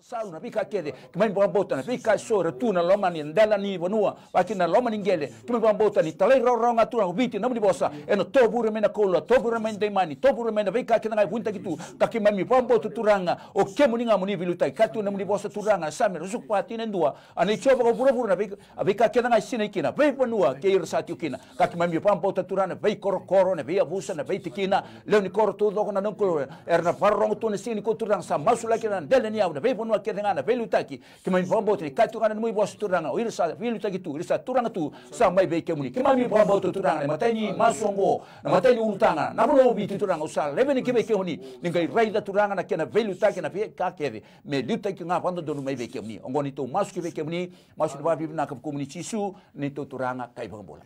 sauna bika kede kemai bota na bika sore tuna loma ni ndala ni vanua wakina loma ni ngele kemai bota ni talai rau ngatura ubiti namni bosa eno tobure mena kola tobure mena demani tobure mena bika kena ngai bunta gitu kakimami bota turanga o kemuni ngamuni vilutai katu namni bosa turanga same rusuk pati nendua ani coba ko pura-pura na bika kena ngai sine kina bei vanua ke irsati kina kakimami bota turana bei koro na bei abusa na bei tikina leoni koro tu doko na nongko erna farrong tu ne sini ko turanga sa masula kina ndele ni na bei vanua kena ngana bei lutaki kemai bota ni katu kana mui bosa turanga o irsa vilutaki tu irsa turanga tu sa mai bei kemuni kemami bota turanga matani masongo na matani utanga na bono biti turanga usala leveni kebe kemuni ningai raida turanga na kena velu take na vie ka keve me luta ki nga pando donu mai be kemuni ngoni to masu kebe kemuni masu ba bibna ka komuniti su ni to turanga kai bola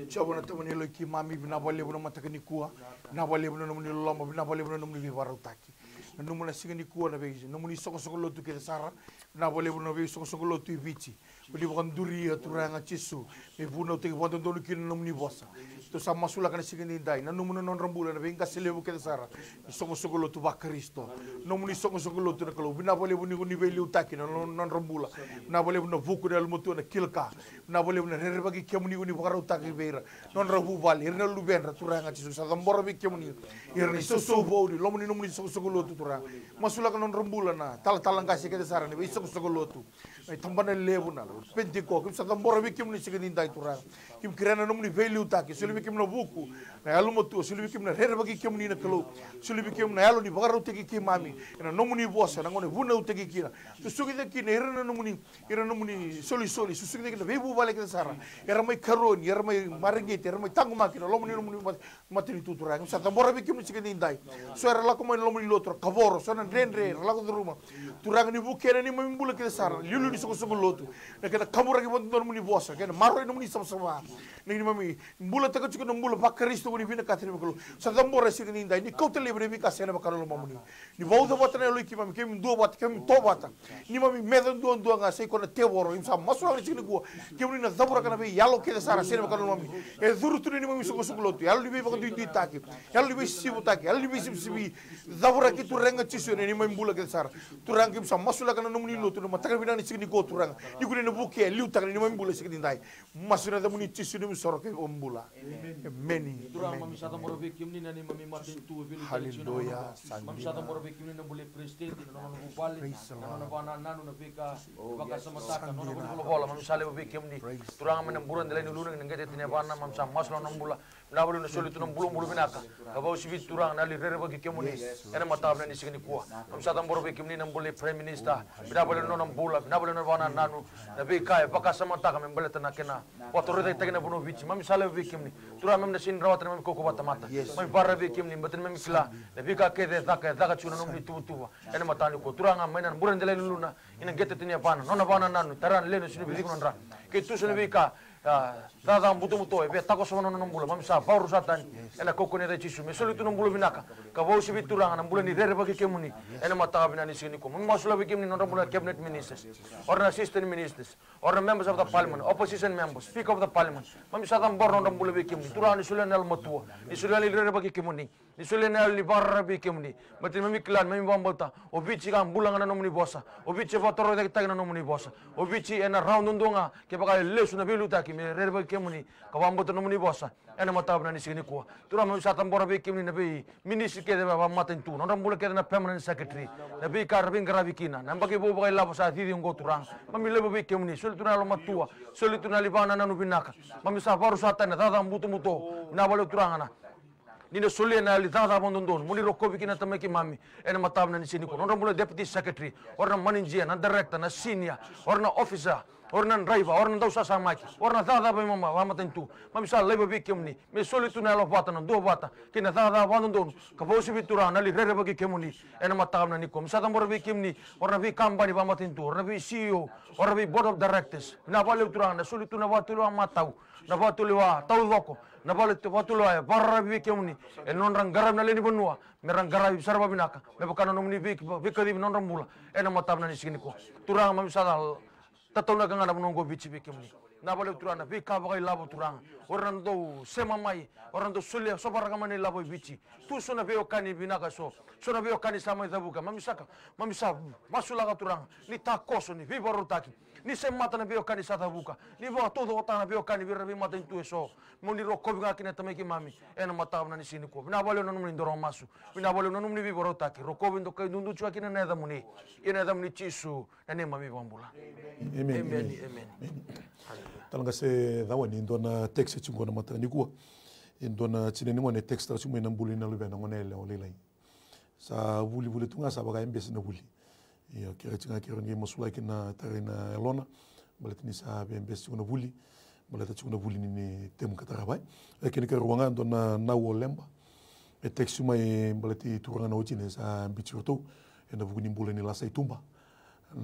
chobo na tamani lo ki mami bina bole bono matakani kuwa na bole bono muni lomba bina bole bono muni vivarutaki na numuna sigani kuwa na be numuni soko lotu ke sara na bole bono be soko lotu vici budi bukan duri turanga cisu me buno te bono donu ki numuni bosa to sa masula kana sigani dai na numuna non rambula na benga selebu ke sara soko lotu ba Kristo numuni soko lotu na kalau bina bole boni ni veli utaki non rambula na bole bono vuku dal mutu na kilka na bole bono rere bagi kemuni uni bakara utaki beira non rabu bal irna lubenra turanga cisu sa tamboro be kemuni irni so bodi lomuni numuni soko lotu turanga masula kana non rambula na tal ngasi ke sara ni be soko lotu ai tambana lebu na penti ko kim sa tamboro be kemuni sigani dai turanga kim kirana numuni veli utaki sulu kim no buku na alu motu sulu kim na rere bagi kemuni na kalau sulu kim na alu ni bakara utaki ki mami ina nomuni bosa na ngone vuna utaki kina susugi de kina irana nomuni soli susugi de kina bebu vale ke sara era mai karoni era mai marengete era mai tangu makina lomuni matini tuturanga sa tambora be kim sigani dai so era la como lomuni lotro kavoro so na rendre la ko ruma turanga ni bukena ni mimbula ke sara lilu ni soko lotu na kana kamura ke bondo nomuni bosa kana maro nomuni sama ni mami mbula taka chuko mbula pa Kristo ni vina katri makalo sa tambora sigani dai ni kau tele brevi ka sena makalo mamuni ni bauda botana lo ki mami kem do bat kem to bata ni mami medan do nga sei kona teboro imsa masura ni signi ko kem ni zabura kana be yalo ke sara sena makalo mami e zurutu ni mami soko lotu yalo ni be ba di taki yalo ni be sibu taki yalo ni be sibi zabura ki turenga chisu ni mami mbula ke sara turanga imsa masula kana nomuni lotu ma taka bina ni signi ko turanga ni ko ni buke liu taka ni mami mbula signi dai masura da muni chisu ni soro ke ombula many mami sata moro be kimni nani mami Martin tu vili haleluya mami sata moro be kimni na bule presidente na mano bubale na bana nanu na beka baka sama taka no no bola mami sale be kimni turanga mena buran dele ni luna ngete tine bana mami sa maslo no mbula na bulu na soli tu no mbulu binaka ka ba usibi turanga na li rere be kimni ena matabna ni signi kuwa mami sata moro be kimni na bule prime minister bina bole no mbula bina bole no bana nanu na beka baka sama taka membele tana kena watorida tagna bono vici mami sale be kimni turanga mena sin rawat mami koko bata mata mami barra be kimni batin mami kila na bika ke de daka chuna no mi tuwa ena matani ko turanga mena buran dele luna ina gete tine bana nona bana nanu taran leno sini bi konra ke tu sene bika dada butu be tako sono no mbula mami sa pauru satan ena koko ne de chisu me solo tu no mbula binaka ka bo sibi turanga na mbula ni rere bagi kemuni ena mata bina ni sini ko mami masula be kimni no mbula cabinet ministers or assistant ministers or members of the parliament opposition members speaker of the parliament mami sa tam borno no mbula be kimni turanga ni sula nal matua ni sula ni rere bagi kemuni ni sula nal li barra be kimni mati mami klan mami bambota o bici kan bulanga no muni bosa o bici fatoro de tagna no muni bosa o bici ena round ndonga ke baka lesu na biluta ki me rere bagi kemuni ka bambota no muni bosa ena mata bina ni sini ko turanga mami sa tam borra be kimni na be minister ke de ba maten tu no mbula ke na permanent secretary na be kar bin gravikina na bagi bo baka labo sa tidi ngo turang mami lebo be kemuni sul tu na lo matua sul tu na libana nanu binaka mami sa baru sa tana dada mutu na balo turanga na ni no sulle na li dada bondon muni rokko bikina tamaki mami ena matabna ni sini ko no mbula deputy secretary or na manager na director na senior or na officer or na driver or na dausa samaki or na dada ba mama wa matentu mami sa lebo bikimni me sulle tu na lo bata no do bata kina dada bondon ka bosi bitura na li rere bagi kemuni ena matabna ni ko sa tambor bikimni or na bi company ba matentu or na bi CEO or na bi board of directors na bale turang na sulle tu na batulo matau na batulo wa tau doko na bale tu batulo ay barra bi kemuni e non rang garam na leni bonua me rang garam sarba binaka me bakano no muni bikadi non rambula ena matabna ni sini ko turang mami sa tatona kanga na bonongo bici bi kemuni na bale turana vi ka bagai labo turanga orang do sema mai orang do sulia so para kamane labo bici tu sona veo kani binaka so sona veo kani sama itabuka mamisa masula ka turanga ni takoso ni vi barutaki ni semata na veo kani sata buka ni vo todo otana veo kani vira vi mata intu so moni roko vinga kina tameki mami ena mata na ni sini ko na bale no numni ndoro masu na bale no numni vi barutaki roko vindo kai dundu chua kina na damuni ina damuni chisu na ne mami bambula amen. Talanga se dawa ni ndona text chungo na mata ni kuwa ndona chine ni ngone text tra chungo na mbuli na lube na ngone le olelai sa vuli tunga sa baga mbese na vuli ya kira chinga kira ngi masula kina tarina elona baletini sa be mbese chungo na vuli baleta chungo na vuli ni temu katarabai lakini ka ruanga ndona na wolemba e text chuma e baleti turanga na ochine sa bichurto ena vuguni mbula ni lasa itumba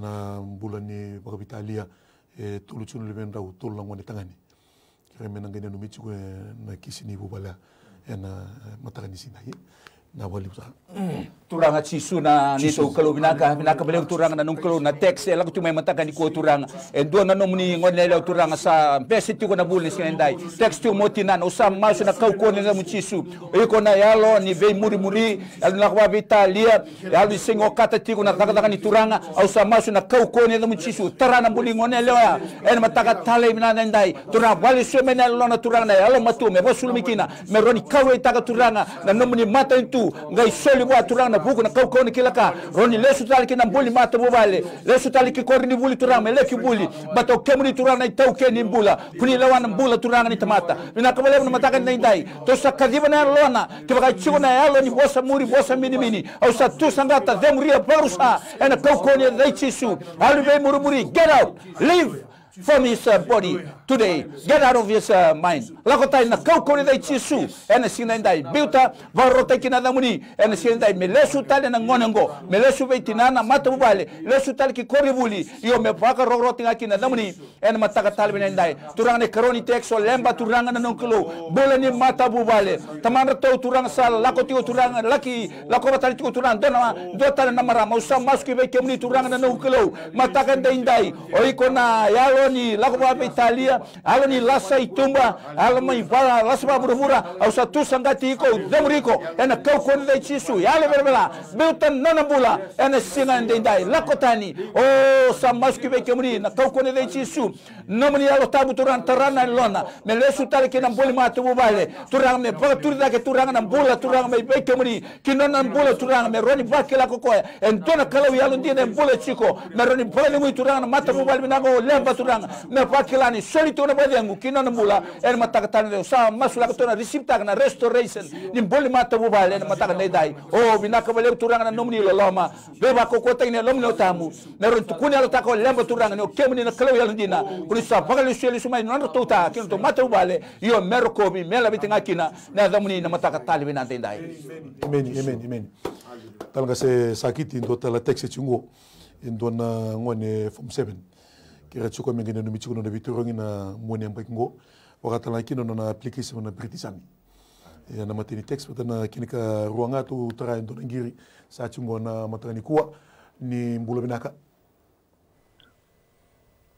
na mbula ni baga Italia e tulu chunu leben rau tulu langwani tangani kira mena ngene no michu na kisini bubala ena matagani sinai na wali usa turanga chisuna ni so kalau binaka bele turanga na nungkalo na text la kutu mai matagani ko turanga e do na nomni ngone le turanga sa pesiti ko na bulni sinendai text tu motina no sa masu na kau ko na muchisu e ko na yalo ni ve muri al na kwa Italia ya li singo kata ti ko na taka ni turanga au sa masu na kau ko na muchisu tarana buli ngone le ya en mataka tale binandai turanga wali so mena lo na turanga na yalo matu me bosul mikina me roni kau e taka turanga na nomni mata itu ngai soli bua turanga na buku na kau kau ni kilaka roni lesu tali kina buli mata bubale lesu tali ki korni buli turanga me leki buli bato kemuni turanga na tau ke ni bula kuni lawan bula turanga ni tamata mina kabale na mataka na indai to sa kadiba na lona ke baka chigo na yalo ni bosa muri bosa mini au sa tu sangata demuria parusa ena kau kau ni dai chisu alu be muri get out leave from his body today. Get out of his mind. Lakotai na kau kau ni dai chisu ena sinendai biuta varota kina damuni ena sinendai melesu tali na ngonengo melesu beitinana mata bubale lesu tali ki koribuli yo me paka rogroti ngakina damuni ena mataka tali benendai turang ne karoni tekso lemba turanga na nongkelo bola ni mata bubale tamana tau turang sal lakoti turang laki lakova tali turang dona dota na mara mausa maski be kemni turanga na nongkelo mataka ndai oiko na yalo ni lakova Italia alo ni lasa itumba alo mai vala lasa babura au satu sangati ko demriko ena kau ko ni chisu yale berbela butan nanabula ena singa ndai lakotani o samaski be kemni na kau ko ni chisu nomni alo tabu turan tarana lona melesu tale ke namboli matu bubale turang me turida ke turang na bula turang me be kemni kinona bula turang me roni bakela ko en dona kalau yalo ndine bula chiko me roni bula ni turang na mata bubale minago lemba turang me pakilani solito na badengu kinona bula en mataka tane sa masula ko na resipta na restoration ni boli mata bubale en mataka dai o binaka bale turang na nomni loloma beba ko kota ine lomno tamu me ron tukuni alo tako lemba turang ni kemni na kalau yalo ndina sa pagali seli sumai nando tota kino to mata ubale yo merko bi mela bitinga kina na damuni na mataka talibi na tendai amen talga se sakiti ndo tala text chungo ndo na ngone form 7 kira chuko mengene no michuko no bitorongi na moni ambakingo wakata la kino na application na britisani ya na matini text patana kinika ruanga tu tara ndo ngiri sa chungo na matani kuwa ni mbulo binaka.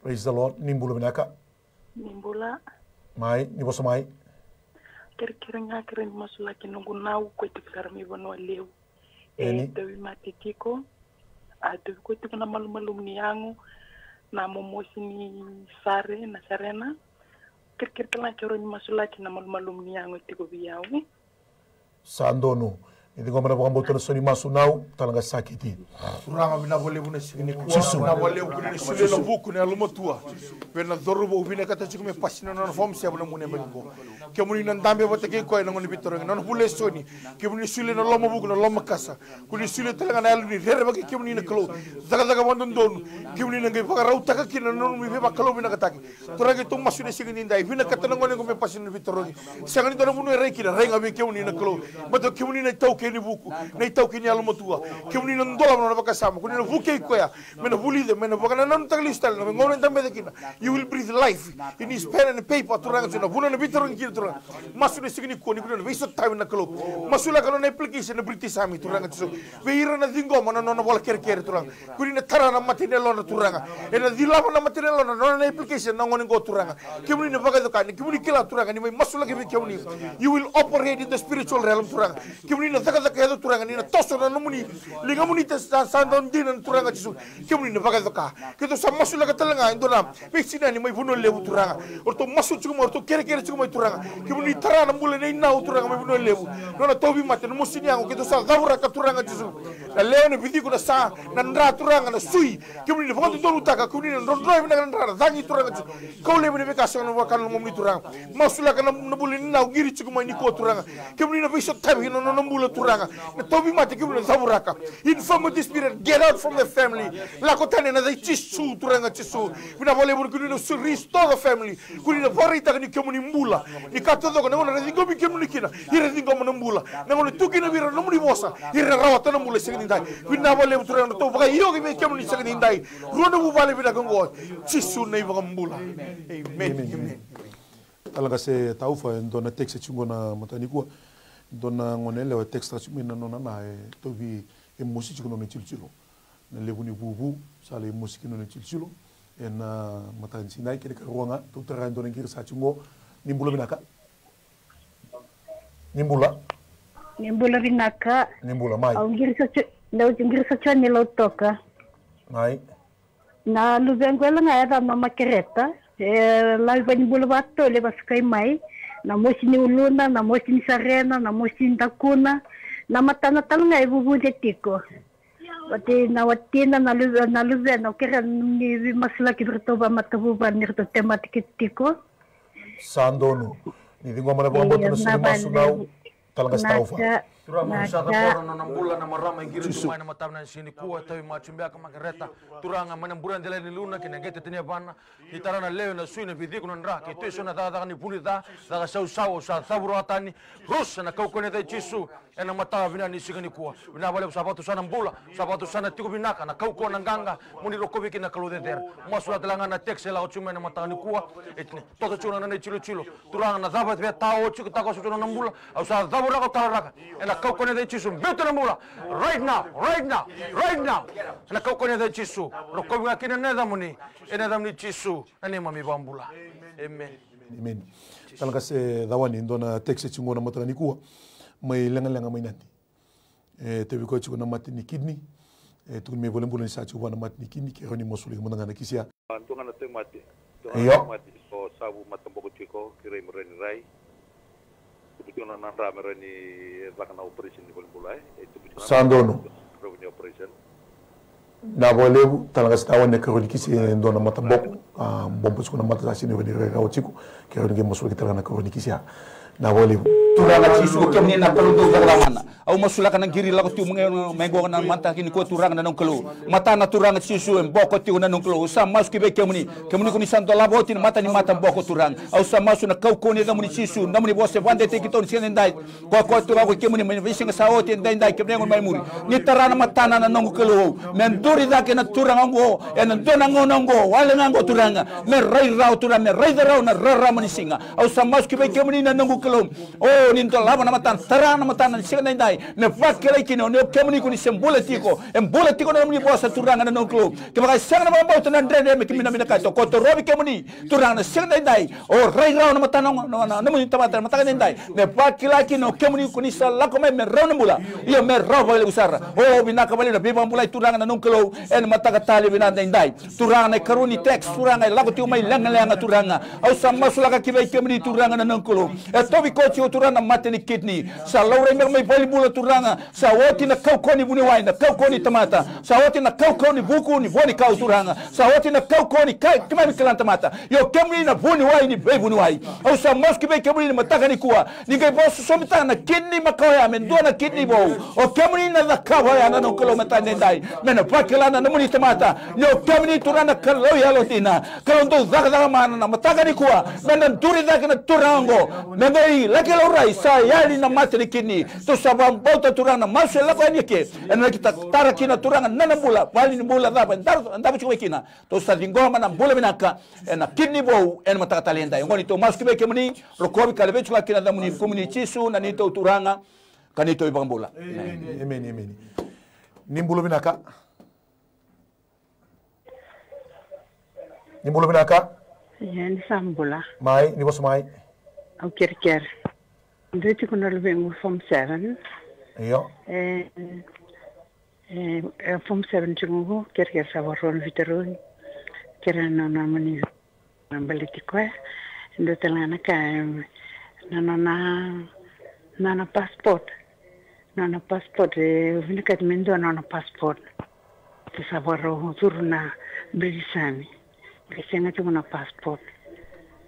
Praise the Lord. Nimbula binaka. Nimbula. Mai, ni bosa mai. Kira nga kira ni masula kinungu nau kwa itikara miwano leo. Dewi matitiko. Dewi kwa itikana malumalum ni yangu. Na momosi ni sare na sarena. Kira kala kira ni masula kina malumalum ni yangu itiko biyawi. Sandono. Hindi ko manapakang boto na soni masunau talaga sakiti. Suranga binabole buna sigini kuwa binabole buna sule na buku na lumatua. Pena dorobo ubine kata chikume pasina na form siya buna mune bengo. Kemuni na ndambe batake ko na ngoni bitoro na bule soni. Kemuni sule na loma buku na loma kasa. Kuni sule talaga na aluni rere baki kemuni na klo. Daga wandon don. Kemuni na ngai pakarauta ka kina no mi beba klo bina kataki. Torage tung masune sigini ndai bina kata na ngoni ngome pasina bitoro. Sangani dona munu reki na renga bi kemuni na klo. Bato kemuni na tauke keni buku nei tau kini alo matua ke muni nan dola na baka sama kuni na vuke koya mena vuli de mena baka nan tagli stal na ngone tambe de kina you will breathe life in his pen and paper turanga sina vuna na bitorang kiri turanga masu ne sigini koni kuna viso time na kalo masula kana na application na british sami turanga tso veira na dingo mana no bola kere turanga kuni na tara na matinelo na turanga ena dilava na matinelo na application na ngone go turanga ke muni na baka dokani ke muni kila turanga ni mai masula ke muni you will operate in the spiritual realm turanga ke muni na zaka zaka turanga ni na toso na muni linga muni ta sandon dinan turanga tso ke muni na baka doka ke to sa masula ka talanga indona vexina ni mai vuno levu turanga orto masu chuma orto kere chuma mai turanga ke muni tara na mule nei na turanga mai vuno levu no tobi mate no musini yango ke to sa davura ka turanga tso na leo ni bidi kuna sa na ndra turanga na sui ke muni na baka to utaka ke muni na drive na ndra zangi turanga tso ko levu ni beka sa no wakana mo muni turanga masula ka na mule na giri chuma ni ko turanga ke muni na biso tabi no mule turanga na tobi mate ke muni davura ka infirmity spirit get out from the family la kotane na dai chisu turanga chisu vina vole bur kuni no restore the family kuni na varita ni ke muni mbula ni katodo ko na ringo bi ke muni kina ire ringo mo mbula na ngone tukina vira no muni bosa ire rawata na mbula segini dai vina vole turanga to baka iyo ke muni segini dai rono bu vale vina ngo chisu nei baka mbula amen talaga se taufa ndona text chungona matani kwa ndona ngonele wa text chumina nona na to bi emosi chikono ne chilchilo na lebuni bubu sale emosi kino ne chilchilo ena matan sinai kere ruanga to tera ndona ngir sa chungo nimbula binaka nimbula mai au ngir sa chani lo toka mai na luvengola nga mama kereta la nimbula bato le baskai mai na mosini uluna na mosini sarena na mosini takuna na matana talanga ibubu de tiko wati na watina na luvena kera ni masla ki bertoba matabuba ni to tematik tiko sandono ni dingo mana bombo to na masunau talanga staufa turanga sa taporo na nambula na marama ingiri tumai na matam na sini kuwa tawi machumbia kama kereta turanga manambura ndele ni luna kinengete tenia bana hitarana leo na suina vidhiku na ndra kiteso na dada ni pulita daga sau sa saburo atani rus na kaukone da chisu ena mata vina ni sigani kuwa vina vale sabatu sana mbula sabatu sana tiku binaka na kauko na nganga muni rokovi kina kalude der masula telanga na texe la ochume na mata ni kuwa etne toto chuna na chilo turanga na zabat ve tao chiku tako chuna na mbula au sa zabura ko taraka ena kaukone da chisu beto na mbula right now na kaukone da chisu rokovi kina neda muni ena damni chisu na ni mami bambula amen talaga se dawani ndona texe chingona mata ni kuwa mai lenga mai nanti te biko chiko na matini kidney tukun me bolem bolen sa chiko na matini kidney ke roni mosuli mo ngana kisia tunga na te mati so sabu matamboko chiko kire mreni rai tukuna na ndra mreni bakana operation ni bolem bolai sandono revenue operation na bolebu talaga stawa ne ke roni kisia ndona matamboko bombo chiko na mata sini roni rai chiko ke roni mosuli kitala na roni kisia na bolebu turanga chisu ke mni na pelu do garamana au masula kana giri la ko tu mengo na manta kini ko turanga na nongkelo mata na turanga chisu en boko ti na nongkelo sa mas ki be ke mni ko ni santo la boti mata ni mata boko turanga au sa masu na kau ko ni da mni chisu na mni bose vande te ki ton sien dai ko turanga ke mni men visinga sa oti dai ke mengo mai muri ni tarana mata na nongkelo men duri da ke na turanga ngo en dona ngo wale ngo turanga me rai rau turanga me rai rau na rara mni singa au sa mas ki be ke mni na nongkelo oh ninto lava na matan tarana matan na sika ndai ne vakela kino ne kemni kuni sembule tiko na mni bosa turanga na nongklo ke baka sanga na mabauta na ndrende me kimina mina ka to koto robi kemni turanga na sika ndai oh rai rau na matan na mni tamata matan ndai ne vakela kino kemni kuni sala ko me rau na mula iyo me rau vale usara oh binaka vale na biba mula turanga na nongklo en mataka tali bina ndai turanga na karuni text turanga la ko ti mai lenga turanga au sama sulaka kibe kemni turanga na nongklo tobi kochi turanga mateni kidney sa laure mai volleyball turanga sa woti na kaukoni buni wai na kaukoni tamata sa woti na kaukoni buku ni voni kau turanga sa woti na kaukoni kai kimani kilanta mata yo kemni na buni wai ni be buni wai au sa moski be kemni mataka ni kuwa ni kai boss somita na kidney makaya men dona kidney bo o kemni na da kawa ya na nokolo matane ndai mena pakela na muni tamata yo kemni turanga kalo ya lotina kalo ndo zaka mana na mataka ni kuwa mena duri zaka na turango mena ei laki la rai sa yali na matri kini to sabam bota turana masu la bani ke ena kita tara kina turanga nana bula pali ni bula da ndaba chwe kina to sa dingoma na bula binaka ena kini bo ena mata talenta ngoni to masu kibe kemni rokobi kalebe chwa kina da muni kumuni chisu na ni to turanga kanito ibang bula amen nimbulu binaka Yan sambula. Mai, ni bos mai. Au ker. Dito ko na lubeng form 7. Iyo. Form 7 chungu ker sa waron viteron. Kera na mani nambaliti ko. Ndo talana ka na passport. Na passport vinikat mendo na passport. Sa waro turuna bilisami. Kasi nga na passport.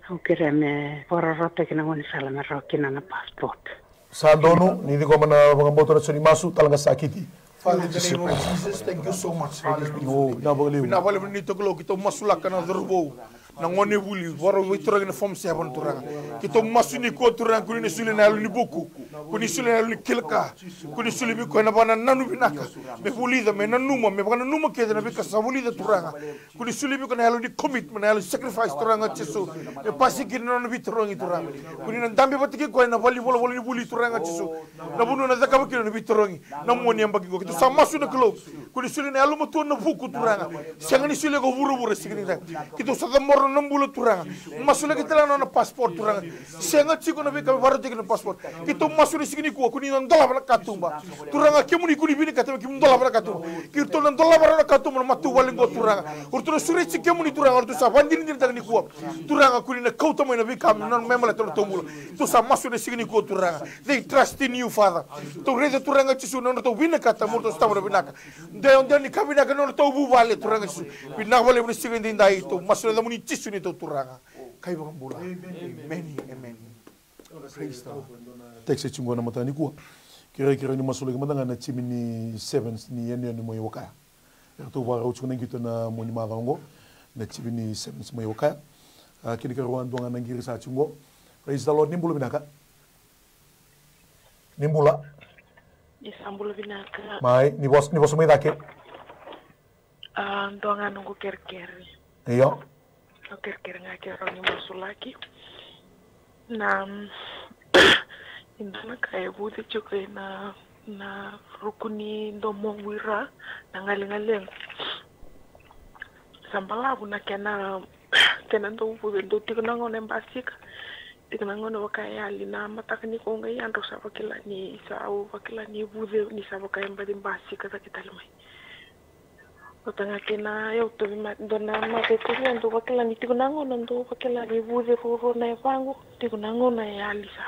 Ang kira me pororota kina ngoni sala me rokina na passport. Sa dono ni di ko mana mga boto na suni masu talaga sakiti. Father, in the name of Jesus, thank you so much. Oh, nabali. Pinabali nito ko kita masulak na durbo. Nangone buli waro witura na form 7 turanga. Kita masuni ko turanga kuni suli na ni buku. Kuni suli na ni kilka. Kuni suli bi ko na bana nanu binaka. Me buli da me nanu me bana numa ke na bika sabuli da turanga. Kuni suli bi ko na ni commitment na sacrifice turanga chisu. E pasi ki na bi turanga turanga. Kuni na dambe batiki ko na bali bola ni buli turanga chisu. Na bunu na zakaba ki na bi turanga. Na moni ambagi ko kita sama suna klo. Kuni suli na alumo to na buku turanga. Sangani suli ko buru sigini da. Kita sa mor nambula turanga masula kita na passport turanga senga chiko na bika baru tikina passport kita masuli sigini ko kuni nan dola bala katumba turanga kemuni kuni bini katame kim dola bala katumba kirto nan dola bala katumba matu walingo turanga urtu suri kemuni turanga urtu sa bandini ni tagni ko turanga kuni na kauta mo na bika nan memala to tombula to sa masuli sigini ko turanga they trust in you father to rede turanga chisu nan to bina kata mo to stamra binaka de ni kabina kan to bu vale turanga chisu binaka vale ni sigini ndai to masuli da muni suni to turanga kai bang bula amen praise the Lord Texe chungo na matani kuwa kira ni masule madanga na chimini 7 ni yene ni moyo wakaya to wa uchuna ngito na moni mavango na chimini 7 moyo wakaya kini kira ndonga na ngiri sa chungo praise the Lord nimbula binaka nimbula isambula binaka mai ni bos mai dake ndonga nungu ker iyo kira nga kero ni masulaki na indana kaya bude chuke na rukuni ndo mongwira na ngalingalengo sambalabu na kena ndo bude ndo tikuna ngone mbasika tikuna ngone wakayali na matakani ko ngai ando sabakila ni sau wakila ni bude ni sabakaya mbadi mbasika za kitalimai Tanga kena yo to dona ma te kuya ndo wakila ni tikunango ndo wakila ni bude furo na vangu tikunango na ya alisa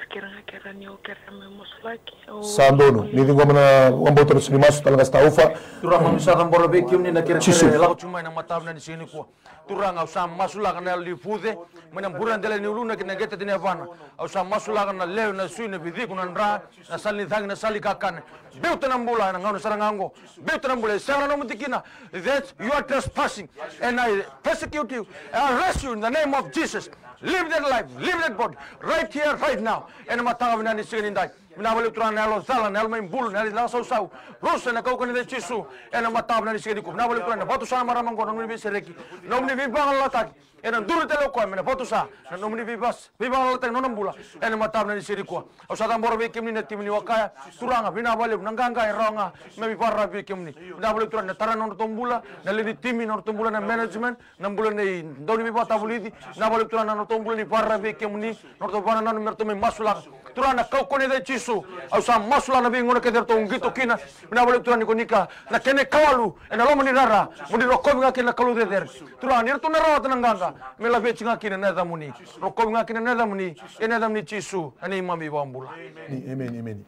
kera ni o kera me moslaki sandono ni dingo mana wamboto suni masu talaga staufa turanga misaka mboro be kimni na kera la chuma na matabna ni sini ko turanga usam masula kana li fude mana buran dele ni uluna kina gete dine vana usam masula kana leo na suine bidhi kuna ndra na sali thang na sali kakane beuta na mbula na ngano sarangango beuta na mbula sara no mutikina that you are trespassing and I persecute you and arrest you in the name of Jesus. Live that life, live that body, right here, right now. And matanga binani sigini ndai. Minabali uturan nalo zala nalo maimbulu nalo langsau sau. Rosa na kau kani de chisu. And matanga binani sigini kup. Minabali uturan na batu sa maramang ko nomni bisereki. Nomni bibang lataki. And duru telo ko mina batu sa. Nomni bibas bibang lataki nonambula. And matanga binani sigini ko. Ausada mboro be kimni na timni wakaya. Turanga minabali nanganga ironga. Mebi parra be kimni. Minabali uturan na taran nono tombula. Na lidi timi nono tombula na management. Nambula ni doni bibata bulidi. Minabali uturan na tombula ni parra be kimni. Nono bana nano merto me masula. Turana kau kone de chisu au sa masula na bingo na keder to ngito kina na bole turani konika na kene kawalu na lo mani rara muni rokobi nga kina kalu de der turani er to na rawat nanganga mela be chinga kina na da muni rokobi nga kina na da muni ena da muni chisu ani mami bambula ni amen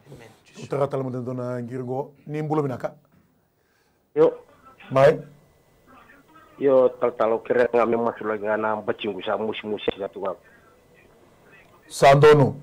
utara tala mo dona ngirgo ni mbulo binaka yo mai yo talo kere nga me masula nga na bachingu sa musi sa tuwa sandono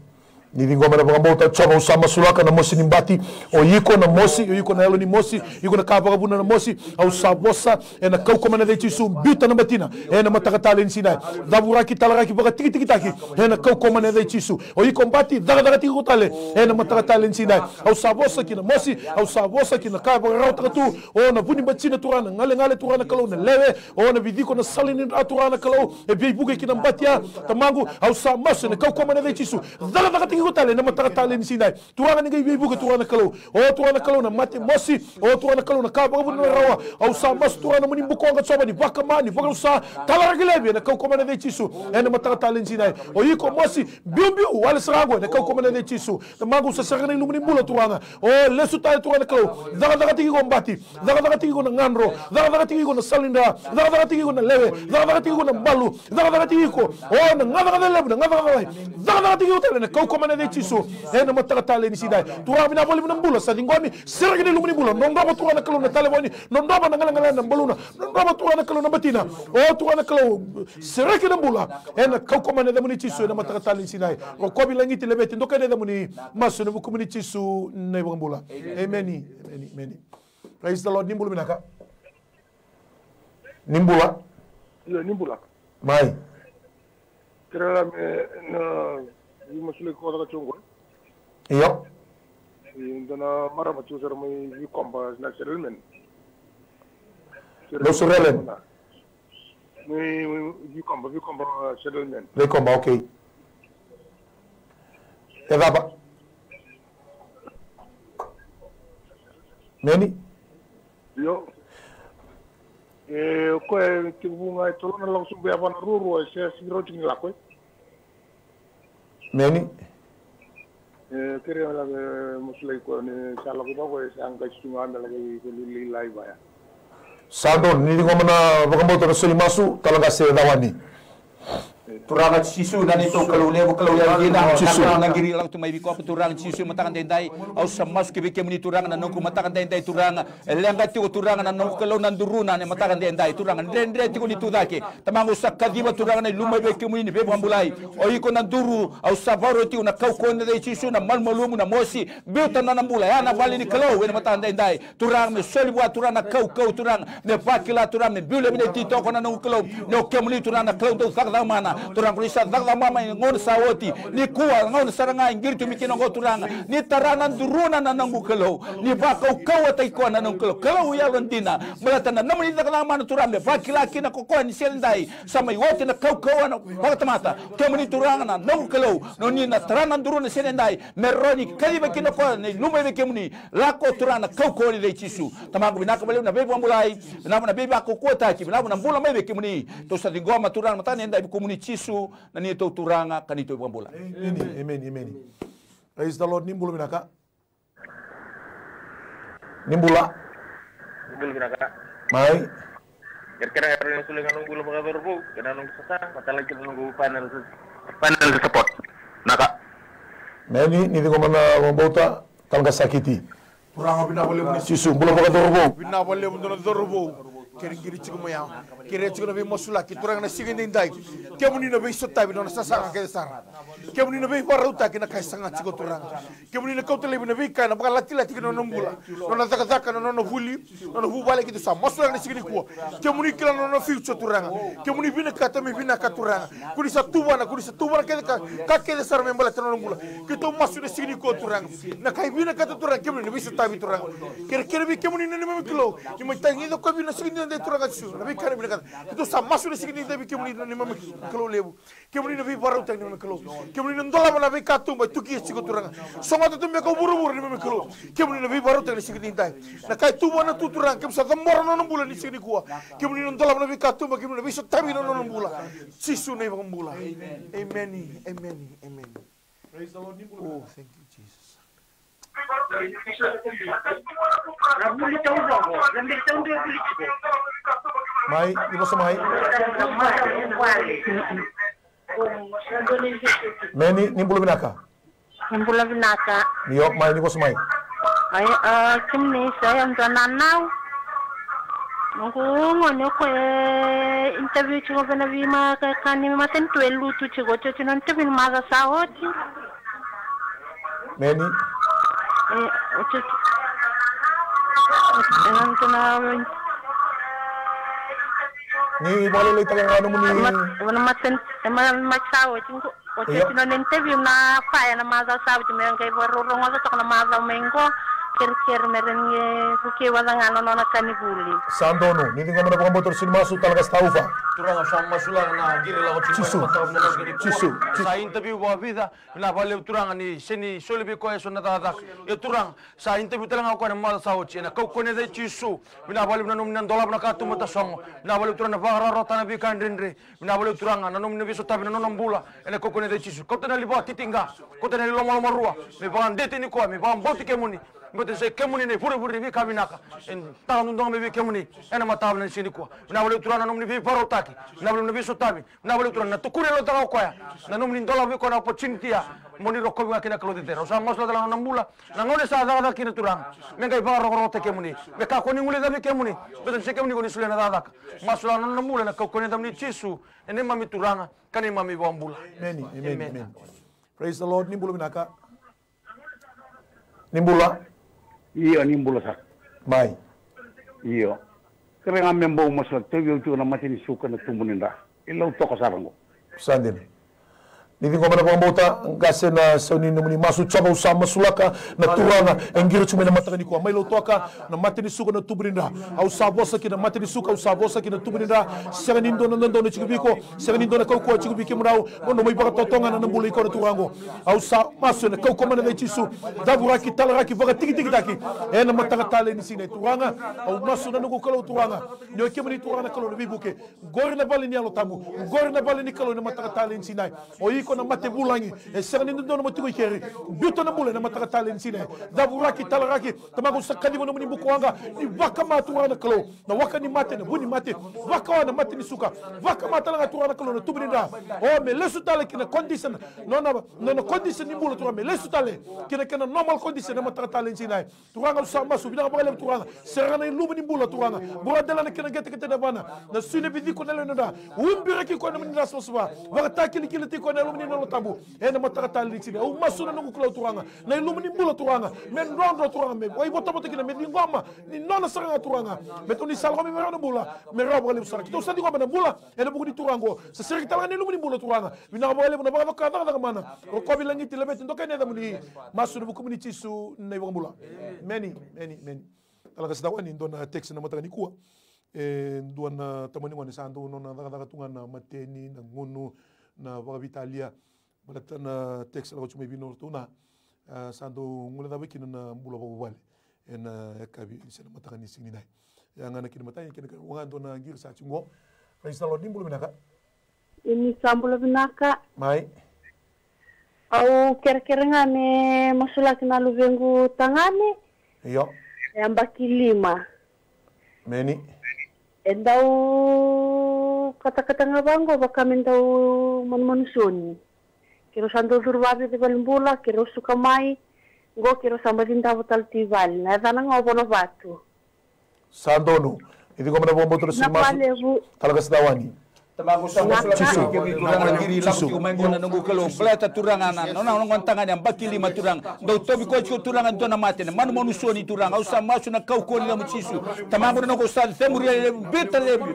ni ngoma na bangambota choba usama sulaka na mosi ni mbati o yiko na mosi o yiko na elo ni mosi yiko na kaba kabuna na mosi au sabosa ena kau koma na deichi su biuta na batina ena matakatale nsina daburaki talaraki baka tiki tiki taki ena kau koma na deichi su o yiko mbati daga daga tiki kutale ena matakatale nsina au sabosa kina mosi au sabosa kina kaba rauta tu o na buni batina turana ngale ngale turana kalau na lewe o na vidiko na salini turana kalau e bi buke kina mbatia tamangu au samosa na kau koma na deichi su daga daga tiki kutale na matakatale nsina turana ni bi buke turana kalau o turana kalau na mate mosi o turana kalau na kaba kabuna na rawa au samas turana muni bukonga soba ni bakamani baka sa talaragilebe na kau koma na deichi su ena matakatale nsina o yiko mosi biu biu wale sarago na kau koma na deichi su tamangu sa sarana ilumuni mula turana o lesu tale turana kalau daga daga tiki ko mbati daga daga tiki ko na ngandro daga daga tiki ko na salinda daga daga tiki ko na lewe daga daga tiki ko na balu daga daga tiki ko o na ngada ngada lebu ngada ngada daga daga tiki ko tale na kau koma na deichi su ena matakatale nsina turana bina boli bina mbula sa dingoni saragini ilumuni mula nondoba turana kalau na tale boni nondoba na ngala ngala na mbaluna nondoba turana kalau na batina o turana kalau sereki na mbula ena kau koma na demuni chisu na matakatale nsina o kobi langiti lebeti ndoka na demuni masu na bukumuni chisu na mbula amen amen praise the Lord nimbulu minaka nimbula iya nimbula mai kira me na masule ko daga chongo iyo indana mara machu sar mai komba na settlement lo surelen vi komba settlement le komba okay edaba neni yo ko tibunga to na langsung be apa na ruru se siro ting lakwe neni kere la muslay ko ne sala ko ba ko anga chunga na lagi li live ya Sandon ni ngoma na bakamboto na suli masu talaga se dawani turanga sisu dan itu kalau levo kalau yang gina nak ngiri lang tu mai biko turang sisu matakan dendai au samas ke bike muni turang na nongku matakan dendai turanga lenga tu turanga na nongku kalau nanduruna ne matakan dendai turanga dendre ti ko ni tudake tamangu sakadiba turanga na lumai bike muni be bambulai o iko nanduru au savaro ti na kau ko ne sisu na malmalumu na mosi biuta na nambula ya na bali ni kalau ne matakan dendai turang me soli bua turanga kau turang ne pakila turang ne bule mine ti to ko na nongku kalau no kemuni turanga kalau tu sakda mana turang polisa dagla mama ngon sawoti ni kuwa ngon saranga ingir tu mikino go turanga ni taranan duruna na nangu kelo ni bakau kawa tai ko na nangu kelo kelo ya lontina melatana namani dagla mana turambe bakila kina ko ni selndai samai woti na kau kawa na baktamata kemuni turanga na nangu kelo no ni na taranan duruna selndai meroni kaliba kino ko ni lumai be kemuni lako turana kau ni dei chisu tamagu binaka bale na bebo mulai na bebo ko ta ki na mbula mai be kemuni to sa dingoma turana matane ndai komuni chisu na ni to turanga kanito bambola amen praise the Lord nimbulu binaka nimbula binaka mai kira-kira yang sulit nunggu lu mengatur bu kena nunggu sasa mata lagi nunggu panel support naka meni ni ngoma na ngombota talga sakiti turanga bina bole mun chisu mbula baka dorbo bina bole mun do dorbo kere ngiri chikumo ya kere chikuno be mosula ki turanga na sigindi ndai kemuni no be sotta bi no sasa ka sara kemuni no be baruta ki na kai sanga chiko turanga kemuni no kautele bi no be kana baka lati no nombula no na zaka no vuli no vubale ki to sa mosula na sigindi ko kemuni kila no future turanga kemuni bina kata mi bina ka turanga kuri sa tubana ke ka ke sara me mbala no nombula ki to mosula sigindi ko turanga na kai bina kata turanga kemuni no be sotta bi turanga kere bi kemuni no me kilo ni mo tangi do ko bi no sigindi de turanga su na bi kare bi kata itu sama sudah sigini de bi kemuni no mama kilo lebu kemuni no bi baru tang no kilo kemuni no ndola na bi katu ba tuki sigo turanga songa to me ko buru ni mama kilo kemuni no bi baru tang sigini dai na kai tu bona tu turanga kem sa moro no bula ni sigini kuwa kemuni no ndola na bi katu ba kemuni no bi so tabi no bula sisu ne ba bula amen praise the Lord. Oh thank you Jesus. Mai, ibu semai. Meni nimbulu binaka. Nimbulu binaka. Niyo, mai nibu semai. Ay, kimni saya untuk nanau. Ngono ko interview chigo bana bima ka kani maten 12 tu chigo chigo non te bin maga sawoti. Meni. Ni boleh lihat yang anu ni. Mana maten, macam itu. Oke, sino interview na pa na mazaw sabi meron kay barurong ako tok na mazaw mengo kir meron buke wala nga no na kanibuli. Sandono, ni tinga mana motor sin masuk talaga staufa. Turang sama masulang na giri la ko Cisu. Sa interview ba vida na bale turang ni sini solibi ko eso na tatak. E turang sa interview talaga ko na mazaw na ko ne de cisu. Bina bale na num nan dolap na katu mata song. Na bale turang na bara rota na bi kandrinre. Bina bale turang na num ne biso tabi na non bula. Ene ko ne de cisu. Ko tena liba titinga. Ko tena lomo rua. Me ban dete ni ko me ban boti ke muni. Betul saya kemuni ni pura bi kami naka. En tahun dong me kemuni. Ena mata na sini ko. Na bale turang na num ni bi barotaki. Na bale biso tabi. Na bale turang na tukure lo tara ko ya. Na num ni dolap ko na opportunity ya. Moni rokko bi kina kalo ditero. Sa maslo dalang na mula. Na ngone sa daga kina turang. Me ngai baro rota kemuni. Me ka ko ni ngule da me kemuni. Betul saya kemuni ko ni sule na daga. Maslo na mula na ko ni dam ni cisu. Ene mami turanga. Kani mami bambula. Amen. Praise the Lord. Nimbula binaka. Nimbula. Iya nimbula sa. Mai. Iya. Kaya nga membaw masal tayo yung na matini suka na tumunin da. Ilaw to kasarang ko. Sandin. Niti ko mana pambota ngase na soni numuni masu chaba usama sulaka na turanga engiro chuma na matani ko mai lo toka na matini suka na tubrinda au savosa ki na matini suka au savosa ki na tubrinda sega nindo na ndo na chikubiko sega nindo na kauko chikubiki mrau ngono mai baka totonga na mbuli ko na turango au sa masu na kauko mana na chisu davura ki talra ki baka tiki taki e na mataka tale ni sine turanga au masu na nuko kalo turanga nyo kemuni turanga kalo na bibuke gori na bali ni alo tamu gori na bali ni kalo na mataka tale ni sinai o iko na mate bulangi e sega nindo na matuko keri buto na bule na mataka tale ni sinai davura ki talra ki tamago sakani mo ni buko anga ni waka maturanga kalo na waka ni mate na buni mate waka na mate ni suka waka matala turanga kalo na tubrinda o me lesu tale ki na condition no condition ni bula turanga me lesu tale ki na normal condition na mataka tale ni sinai turanga sa masu bina ba le turanga serana ni lumu ni bula turanga bura dela na kina gete na bana na sune bidi ko na le nda umbira ki ko na ni raso suba waka takili kili ti ko na lumu ni no tabu e na mataka tale ni sinai o masu na nuko turanga na lumu ni bula turanga men rondo turanga me wai bota bota kina me ni ngoma ni nona saranga turanga me to ni salgo me merano bula me robo le sarki to sandi ko bana bula e na buku di turango sa sirki tala ni lumu ni bula turanga bina ba le na ba ka da mana ko bi langi tilebet ndo ka ne da muni masu buku ni chisu nei bula many talaga sa dawani ndo na text na mataka ni kuwa e ndo na tamani ngone sando no na daga tunga na mateni na ngunu na ba vitalia balata na text la ko chumi bino tuna sando ngule da bikino na mbula ba bale en kabi sena mataka ni singni dai yang ana kini matanya kini wanga ndo na ngir sa chingo Praise the Lord. Nimbula binaka ini sambula binaka mai au kira-kira ngane masula kina luvengu tangane iyo ambaki 5 meni endau kata-kata ngabango baka mendau manmansuni kiro sando surwabi de balimbula kiro suka mai go kiro samba dinda botal tival na dana ngobono batu sandono idi ko mana bombo terus masuk talaga sedawani Tamago sa musula kiri turang giri laku ki umain gona nunggu kalo plata turang anan nona ngontangan yang baki 5 turang do tobi ko turang an dona mate manu manusoni turang au sa masu na kau ko ni mutisu tamago na ko sa temuri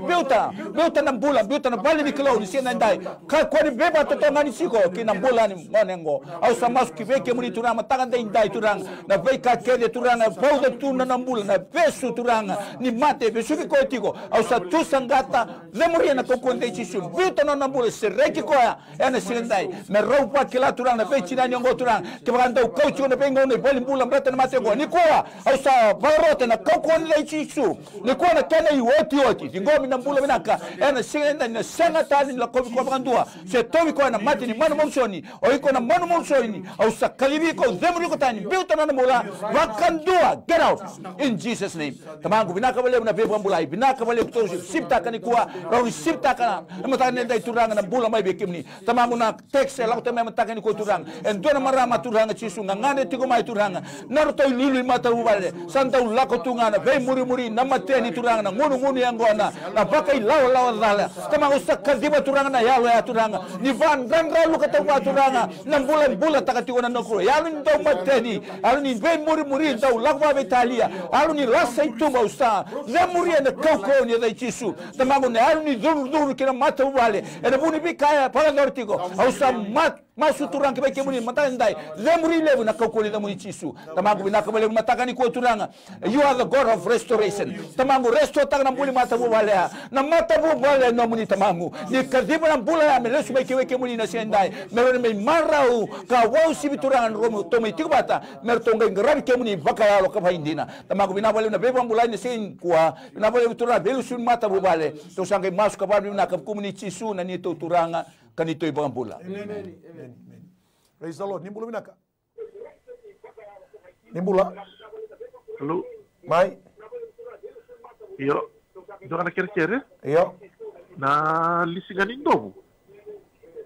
beuta na bula beuta na bali ni kalo ni sena ndai ka ko ni beba to ngani siko ki na bula ni monengo au sa masu ki veke muri turang matangan dai ndai turang na veka kede turang bauda tuna na bula na besu turang ni mate besu ki ko tiko au sa tu sangata lemuri na ko Chisu buta no nambule sereki koya ena silendai me roupa kila turang na pechina nyongo turang ke baganda coach na pengo ne boli mbula mbata na matengo ni koa au sa barote na koko ni chisu ni koa na kana iwoti ngomi na mbula binaka ena silendai na senga tani la ko bagandua se tobi koa na matini manu monsoni o iko na manu monsoni au sa kalibi ko demuri ko tani buta na mbula wakandua get out in Jesus name tamangu binaka bale na bebwa mbula binaka bale kutoshi sipta kani koa rawi sipta kana turang mata ne dai turang na bula mai bekimni tamamu na text la ko mema takani ko turang en dona marama turang chisu ngane tiko mai turang narto lulu mata ubale santa la ko tungana ve muri namateni turang na ngunu yangona na bakai law dala tamamu sakadiba turang na yalo ya turang ni van ganga lu kata wa turang na bulan takati ko na nokro yalo ndo mateni alo ni ve muri ndo lakwa betalia alo ni lasa itumba usta na muri na kauko ni dai chisu tamamu na alo ni dur kina mata ubale ena buni bikaya para nortigo ausa masu turang ke beke muni mata ndai lemuri levu na kokoli da muni chisu tamagu bina ka bele mata kani ko turanga you are the god of restoration tamagu resto tag na muli mata bu wale na mata bu wale no muni tamagu ni kadiba na bula ya melesu beke muni na sendai mero me marau ka wau si bituranga romo to me tibata mer tonga ngrabi ke muni bakaya lo ka faindina tamagu bina wale na beba mbula ni sin kwa na wale turanga belu sun mata bu wale to sangai masu ka babi na ka kumuni chisu na ni to turanga kanito ibang bula. Amen. Praise the Lord. Nimbula minaka. Nimbula. Halo. Mai. Iyo. Ito ka na kere-kere? Iyo. Na lisingan indobo.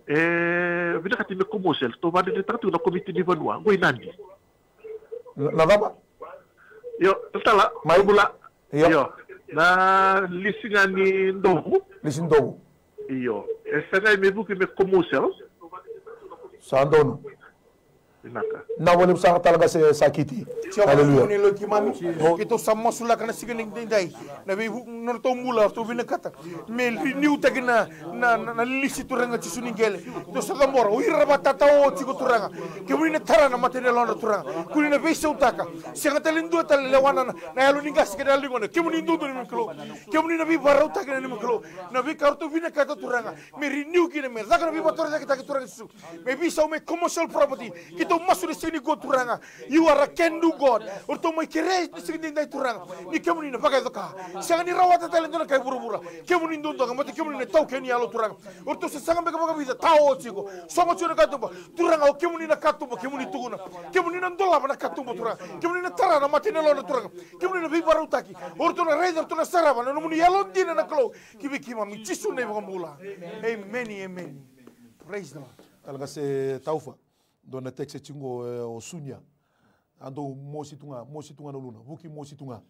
Binakati me komosel. To ba din na komite ni Vanua. Ngoy nandi. Nadaba? Iyo. Tala. Mai. Bula. Iyo. Na lisingan ni indobo. Lisin dobo. Iyo. Sangay me buki me komosel. Sandono. Na wale usaka talaga sa kiti. Hallelujah. Ni lo kimami. Kito sama sula kana siganing dai. Na be norto mula to bina kata. Me niu tagina na lisi turanga chisuningele. To sa gamora o iraba tata o chiku turanga. Ke muni tara na material on turanga. Kuni na be utaka. Sianga talindu tal lewana na yalo ninga sigada lingona. Ke muni ndu ni mklo. Ke muni na be barau tagina ni mklo. Na be karto bina kata turanga. Me renew kine me zakana be batora kita turanga su. Me bisa me commercial property. Kito masuk di sini go turanga. You are a can do God. Urto mai kere di sini dai turanga. Ni kemuni na pakai doka. Sianga ni rawata talento na kai buru-buru. Kemuni ndondo ka mate kemuni na tau keni alo turanga. Urto se sanga beka beka bisa tau chiko. Somo chuna katumba. Turanga o kemuni na katumba kemuni tuguna. Kemuni na ndola na katumba turanga. Kemuni na tara na mate na lona turanga. Kemuni na bibaru taki. Urto na raider to na saraba na numuni yalon dina na klo. Kibi kima mi chisu ne bamula. Amen. Praise the Lord. Talaga se taufa. Dona tekse chingo o sunya ando mosi tunga na luna buki mosi tunga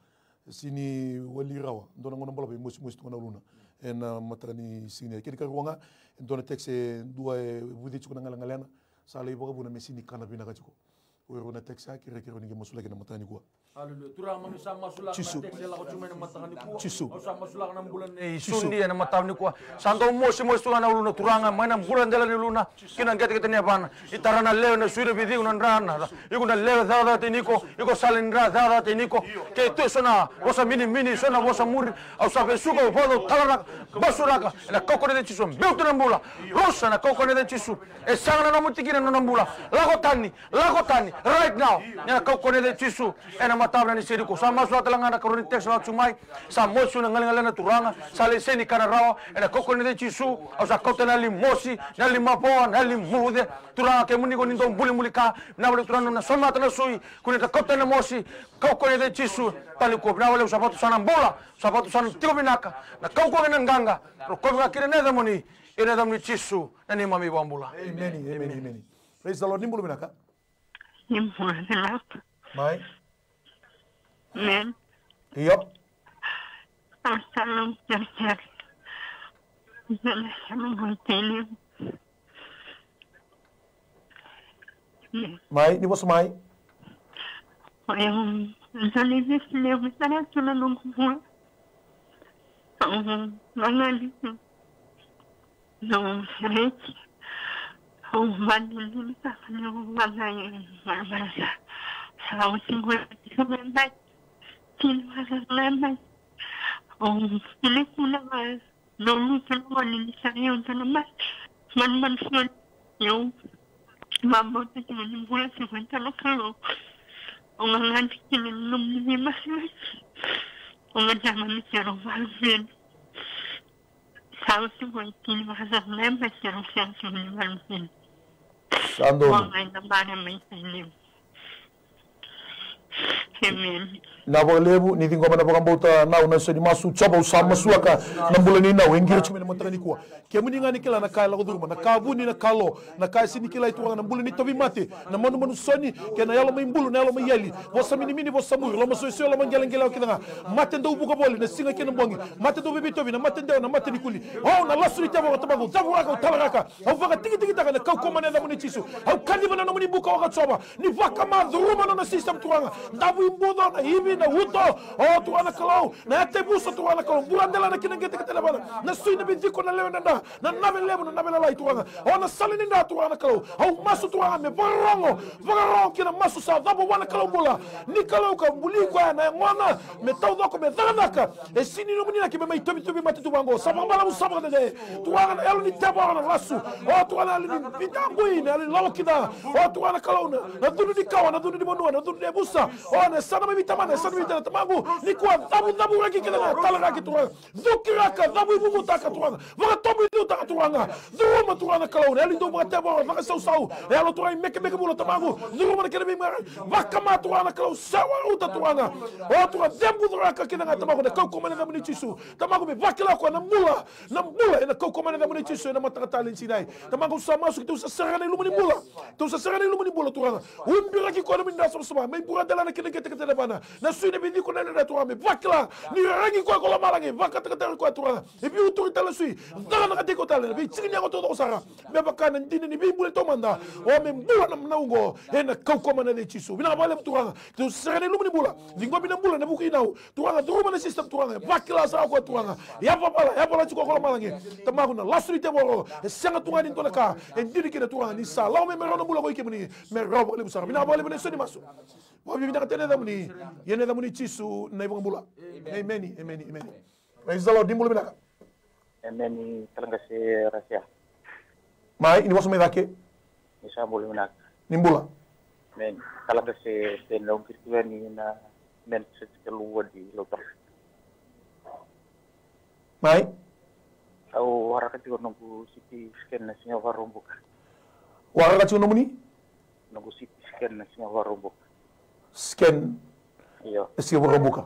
sini wali rawa dona ngona mbala mosi tunga na luna en matani sini kedi ka ruanga dona tekse dua budi chukuna ngalangalena sala iboga buna mesini kana bina ka chuko o na tekse kire ni mosula kena matani kwa haleluya turang manu sama sulak Chisu. tekse la ko cuma na matani kwa Chisu. o sama sulak na bulan sundi na matani kwa santo mosi tunga na luna turanga mana bulan dela ni luna kina gete ni apana itarana leo na suire bidi unan rana iko na leo dada teniko iko salindra dada teniko ke tu sona bosa mini sona bosa muri au sabe suko bodo talana basuraka na kokone de chisu beutu na mbula rosa na kokone de chisu e sanga na mutikina na mbula lagotani right now na kokone de chisu ena matabra ni seriko sama suat langana karoni tek sa chumai sa mosu na ngalangala turanga sale seni kana rawa ena kokone de chisu au sa kotena limosi na limapoa na limude turanga ke muni koni ndong buli ka na bole turanga na soma tana sui kuni ta kotena mosi kokone de chisu tali ko na bole sapato sana bola sapato sana tiko binaka na kokone nganga ko ngakire ne demoni ina damni chisu na ni mami bambula amen praise the Lord nimbulu binaka mai Men. Iyo. Salam tercer. Salam hotel. Mai, ni bos mai. Yang zalibis lewu sana tuna nunggu. Mangali. No, rich. Oh, bandin tak ni bandai marmasa. Salam singgur sebentar. Silvana ini kuna dulu semua ini saya untuk nama man semua yo mambo tu cuma bulan sebentar kalau orang nanti ini belum ni masih orang zaman macam orang saya semua ini bahasa lain macam orang semua Sando. Orang lain tak ada macam ni. Amen. na bo lebu ni tingo mana bangam bota na una seni masu chaba usama suaka na bulani na wengir chime na matani kwa ke muni ngani kila na kala godurma na kabuni na kalo na kai sini kila itu na bulani tobi mate na manu manu soni ke na yalo mimbulu na yalo mayeli bosa mini mini bosa mu lo maso sio lo mangela ngela kidanga mate ndo buka boli na singa ke mbongi mate ndo bibi tobi na mate ndo na mate nikuli oh na lasu ni tabo tabago tabu raka tabaraka au vaga tiki tiki taka na kau komane na muni chisu au kali bana na muni buka waka choba ni vaka ma dhuruma na system tuanga ndabu imbodo na hivi na uto oh tuana kalau na te buso tuana kalau burandela na kinengete ketela bana na suina bidiko na lewe na nabe lebu na nabe la lai tuanga oh na salini nda tuana kalau au masu tuanga me varongo kina masu sa dabo wana kalau bola ni kalau ka buli kwa na ngwana me tau doko me danaka e sini no menina ke me tobi mate tuango sabang bala musabang de tuanga na elo ni teba na lasu oh tuana ni bitambui na lawa kida oh tuana kalau na dunu di kawa na dunu di monua na dunu di busa oh na sana me bitamana sana me tamagu ni kwa dabu raki kila tala raki tuanga zukiraka dabu ibu taka tuanga vaka tobi ni taka tuanga zuma tuanga kalau na lindo mga teba vaka sau elo tuanga meke bula tamagu zuma na kena bimara vaka ma tuanga kalau sawa uta tuanga oh tuanga dembu raka kina nga tamagu na kau komane na muni chisu tamagu me vakila kwa na mula na kau komane na muni chisu na mataka talin sinai tamagu sa masuk tu sa serana ilumuni bula tuanga umbira ki kwa na minda sama me burandela na kena kete bana na suine bindi ko na na tuanga me vakila ni rangi kwa kola malangi vaka taka kwa tuanga e bi utorita la sui dala na katiko tala be tsini ngo to sara me bakana ndini ni bi bule tomanda o me mbula na mnaungo ena kau komane de chisu bina bale tuanga tu serana ilumuni bula vingo bina bula na buki nau tuanga duruma na system tuanga vakila sa kwa tuanga ya pala chiko kola malangi tamagu na lasuri te boro e senga tuanga ni tolaka e ndini kina tuanga ni sa law me merona bula ko ikemuni me robo le busara bina bale bene soni masu wa bi bina tene damuni yene damuni chisu na ibang bula amen. Praise the Lord. Dimbulu binaka. Amen. Talanga se rasia. Mai ini wasu mai dake. Isa bulu binaka. Nimbula. Amen. Talanga se long kirtuan ni na men se keluar di lotar. Mai. Au haraka tigo nunggu city scan na singa warumbuka. Waraka tigo nunggu ni? Nunggu city scan na singa warumbuka. Scan. Iyo. Singa warumbuka.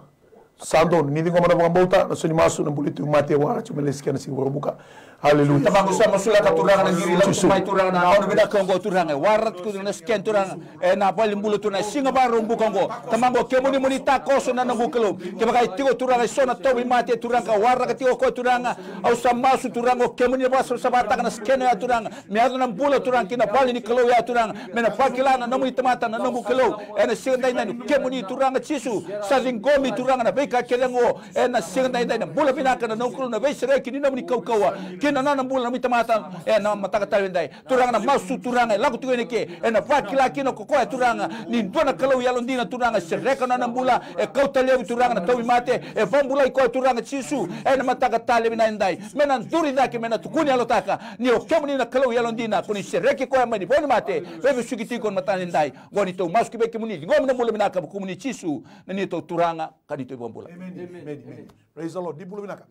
Santo ni dingo mana bangambauta na suni masu na bulitu mate wara chumelesikia na singo buka. Haleluya. Tabangu sama sula ka turanga na ngiri la kumai turanga na ono bida kongo turanga warat ku na sken turanga na bali mbulu turanga singa baro mbuka ngo tamango kemuni muni ta koso na ngukelo ke bakai tigo turanga sona tobi mate turanga warra ka tigo ko turanga au samasu turanga kemuni baso sabata na sken ya turanga me adu na mbula turanga kina bali ni kelo ya turanga mena pakilana na muni tamata na ngukelo ena singa na kemuni turanga chisu sa zingomi turanga na beka kelengo ena singa na mbula binaka na ngukelo na beisere kini na muni kaukawa kina na mbula na mitamata na mataka talendai turanga na masu turanga laku tuene ke na pakila kino kokoa turanga ni ndona kalau yalondina turanga sereka na mbula kautale turanga na tobi mate vambula iko turanga chisu na mataka tale binandai mena nduri dake mena tukuni alotaka ni okemuni na kalau yalondina kuni sereke ko amani boni mate bebe sugiti kon matanendai goni to masu kibeke muni ngom na mbula binaka kumuni chisu na ni to turanga kadito vambula amen. Praise the Lord. Dibulu binaka.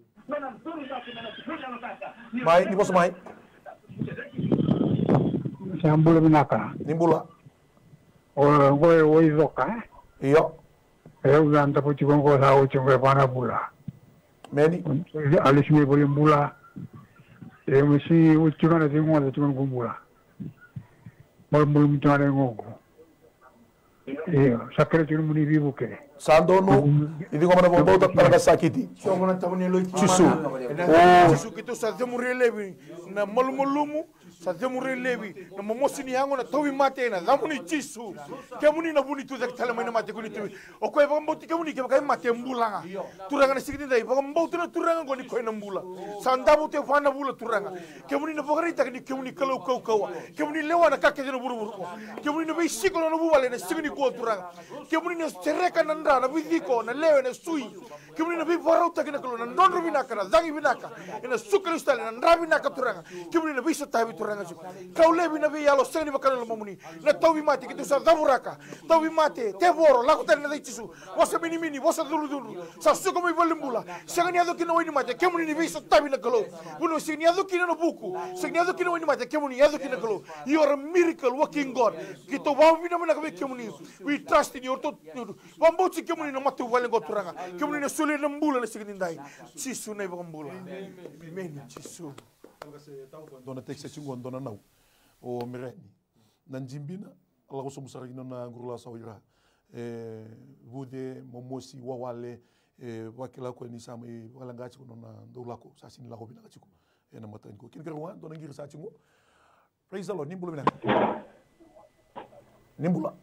Mai, ni boso mai. Sambula binaka. Nimbula. O izoka. Iyo. Uganda po chikongo sa uchunga pana bula. Meni. Alisime boli bula. Misi uchunga tingo na chikongo bula. Bulu mtare ngogo. Sakere chunu muni bibuke. Sandono, ini kau mana bawa tak sakiti. So mana tahu ni loi Chisu. Chisu kita sahaja murelevi na malu sahaja murelevi na momosi ni hango na tobi mate na zamuni chisu. Kemuni na buni tu dak thala mana mate kuni tu. Okoi bagam bauti kemuni ke bagai mate mbulanga. Turanga na sikiti dai bagam bauti na turanga koni koi na mbula. Sanda bauti fana bula turanga. Kemuni na bagari tak ni kemuni kalau kau. Kemuni lewa na kakek na buru. Kemuni na bisi kalau na bubale na sikini kau turanga. Kemuni na sereka na na bidiko na lewe na sui kemuni na bibarau takina kalau na ndonro binaka na zangi binaka ina sukri stale na ndabi naka turanga kemuni na bisa tabi turanga turanga su kau lebi na vi alo seni bakana lo mamuni na tau mate kitu sa daburaka tau mate te boro la kota na tisu wasa mini wasa dulu sa suko mi balimbula sangani ado kino ini mate kemuni ni visa tabi na kalo buno sini ado kino no buku sini ado kino ini mate kemuni ado kino kalo you are a miracle working God kita wawi na mana kemuni we trust in your to wambochi kemuni na matu balengo turanga kemuni na suli na mbula na sigini ndai chisu na ibambula amen chisu dona tekse chungo dona nau o mireni nanjimbina ala ko somusara kino na ngurula sawira vude momosi wawale wakila ko ni sama wala ngachi ko na ndolako sasini lako bina chiko na matan ko kin kerwa dona ngir sa chingo praise the Lord nimbula bina nimbula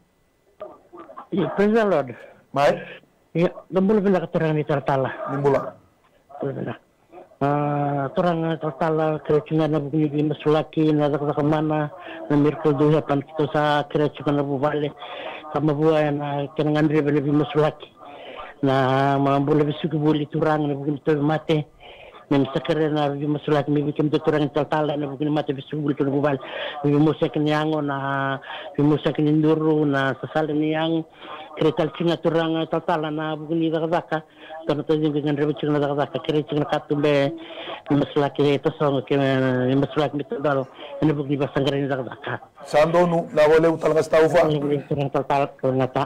praise the Lord mai ya nimbula bina katerang ni tertala nimbula bina torang tertala kerajaan na bunyi di masulaki na ke mana na miracle do happen kita sa kerajaan na bubale kama buaya na kenangan dia lebih masulaki na mampu lebih suki buli turang na bunyi tu mate men sekarang na lebih masulaki mi bikin turang tertala na bunyi mate bisu buli tu bubale mi musa kenyango na mi musa keninduru na sasal yang kereta cinga turang tertala na bunyi daka karena tu dengan rebut cina daka kereta katumbe masulaki itu song ke masulaki itu dalo ini bunyi basanggaran daka sandonu na wale utalanga staufa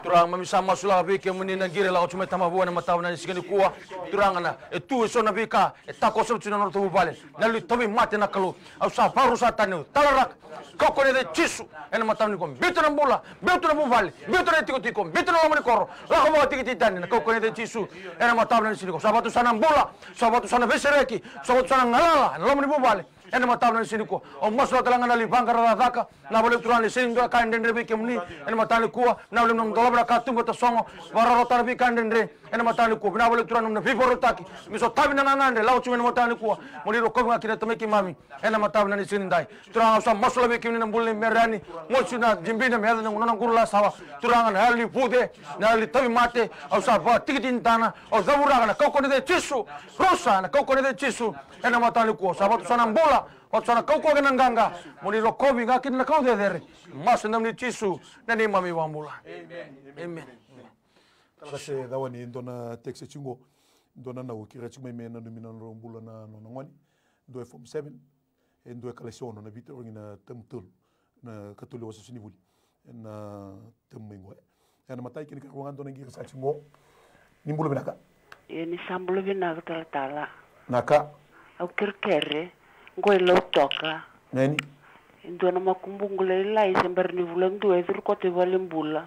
turang mamisa masula bike munina gire la chuma tama buana mataw na sigani kuwa turang na etu so na bika etako so chuna no tu bale na lu tobi mate na kalu au sa paru sa tanu talarak ko ne de chisu ena mataw ni kom bitu na bola bitu na buvale bitu na tiko tiko bitu na mani koro la ko mo tiki tani na ko ne de chisu ena mataw na sini ko sabatu sana bola sabatu sana vesereki sabatu sana ngala na mani buvale ena mataw na sini ko o masla talanga na libanga radaka na bole turang ni sini do kan den rebe kemni ena mataw ni kuwa na bole nom dolabra katum to songo wararo tarbi kan den re ena mataw ni ko na bole turang na vivoro taki miso tabi na ngande lawo chuma mataw ni kuwa moli ro ko ngakira tameki mami ena mataw na sini dai turang sa masla be kemni na bole merani mochuna jimbina me na ngona ngurula sawa turang na ali pude na ali tabi mate au sa va tikitin tana au zabura na ko ne de chisu rosa na ko ne de chisu ena mataw ni kuwa sabatu sana mbola Watsana kau kau kena ganga, muli rokobi ngakin na kau deder, mas nam ni chisu, nani mami wambula. Amen. Kasi dawani dona tekse chungo, dona na ukira chuma mena domina rombula na nongwani, do from 7, and do kalesiono na bito ngina temtul na katuli wasa sinibuli, na temmingo. Ana matai kini karuangan dona ngira sa chungo, nimbulu binaka. Ini sambulu binaka tala. Naka. Au kirkere. Ngoi lo toka. Nani? Ndo na makumbungula ilai sembar ni bulan dua itu kote balimbula.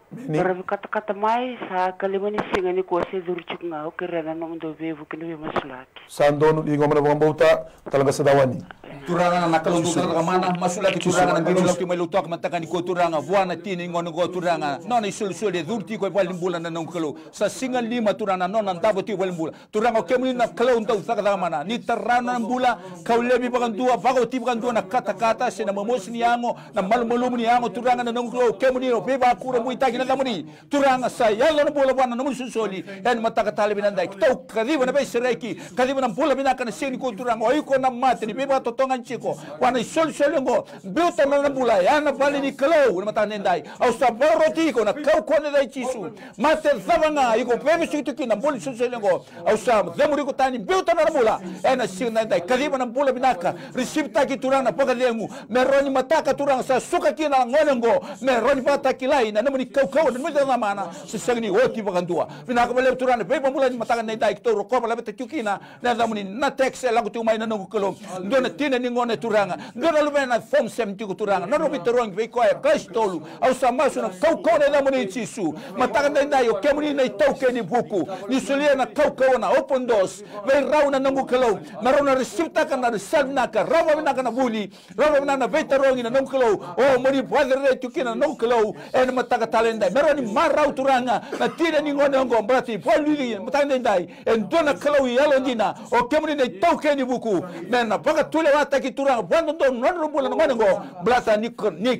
Para kata-kata mai sa kalimani singa ni kuasa durcuk ngau kerana nom do bevu kini masulaki. Sandonu di ngomong ngomong bauta talaga sedawani. Turangan na kalung turangan mana masulaki turangan ngiro lakti mai lutok matakan ko turangan buana tini ngono go turangan. Non isul-sul de durti ko balimbula na nong kalo. Sa singa 5 turangan non antabo ti balimbula. Turangan kemuni na kalung tau sakada mana. Ni terana bula kau lebi bagan dua bago ti bagan dua na kata-kata sina momos ni ango na malu-malu ni ango turangan na nong kalo kemuni no beba kura muita na namuni turanga saya lo bola bana namun susoli en mata katale binandai tau kadiba na besereki kadiba na bola binaka na sini ko turanga oi ko na mate ni beba totongan chiko wana sol solengo biuta na bola ya na bali ni kalo na mata nendai au sa boroti ko na kau ko na dai chisu mate zavanga iko bebe situ ki na boli solengo au sa demuri ko tani biuta na bola en sini nendai kadiba na bola binaka resipta ki turanga pagalengu meroni mataka turanga sa suka ki na ngonengo meroni pata kilai na namuni kau dan mesti nama mana sesegni oti bagan tua pina ko bele turane be pamula matakan nei dai to ko bala bete tukina na damuni na texe la ko tu mai na no ko ndona tina ni ngone turanga ndona lu na fom sem ti ko turanga na robi torong be ko ya kastolu au samasu na kau ne damuni chisu matakan nei dai o kemuni nei toke ni buku ni sulia na kau na open doors be rauna na ngukelo marona resipta kana resalna ka rawa na kana buli rawa na veterongi na ngukelo o mori padre tukina na ngukelo en mataka talenda meroni marau turanga na tira ni ngone ngo brati polili matande ndai endona kalau yalo ndina o kemuni ne toke ni buku mena paga tule wata ki turanga bando don non rumbula ngone ngo blata ni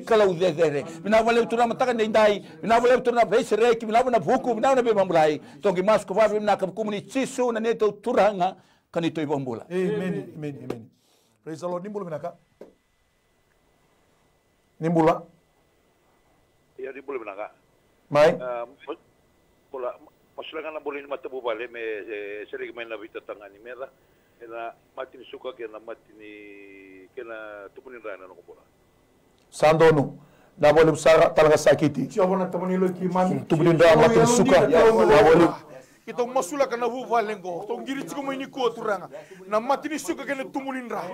kalau zezere mina wale turanga matande ndai mina wale turanga besereki mina na buku mina na be mamulai tongi masko va mina ka kumuni chisu na neto turanga kanito ibambula amen amen amen praise the Lord nimbulu minaka Nimbula. Ya di boleh menangga. Mai. Bola masalah kan boleh mata bubale me sering main nabi tatangani mera. Ena mati ni suka kena mati ni kena tupunin rana no bola. Sandonu. Na boleh besar talaga sakiti. Siapa nak teman lo kiman? Tupunin rana mati suka. Na boleh kita masula kana vuva lengo to ngiri tiko mo iniko turanga na matini suka kena tumuninra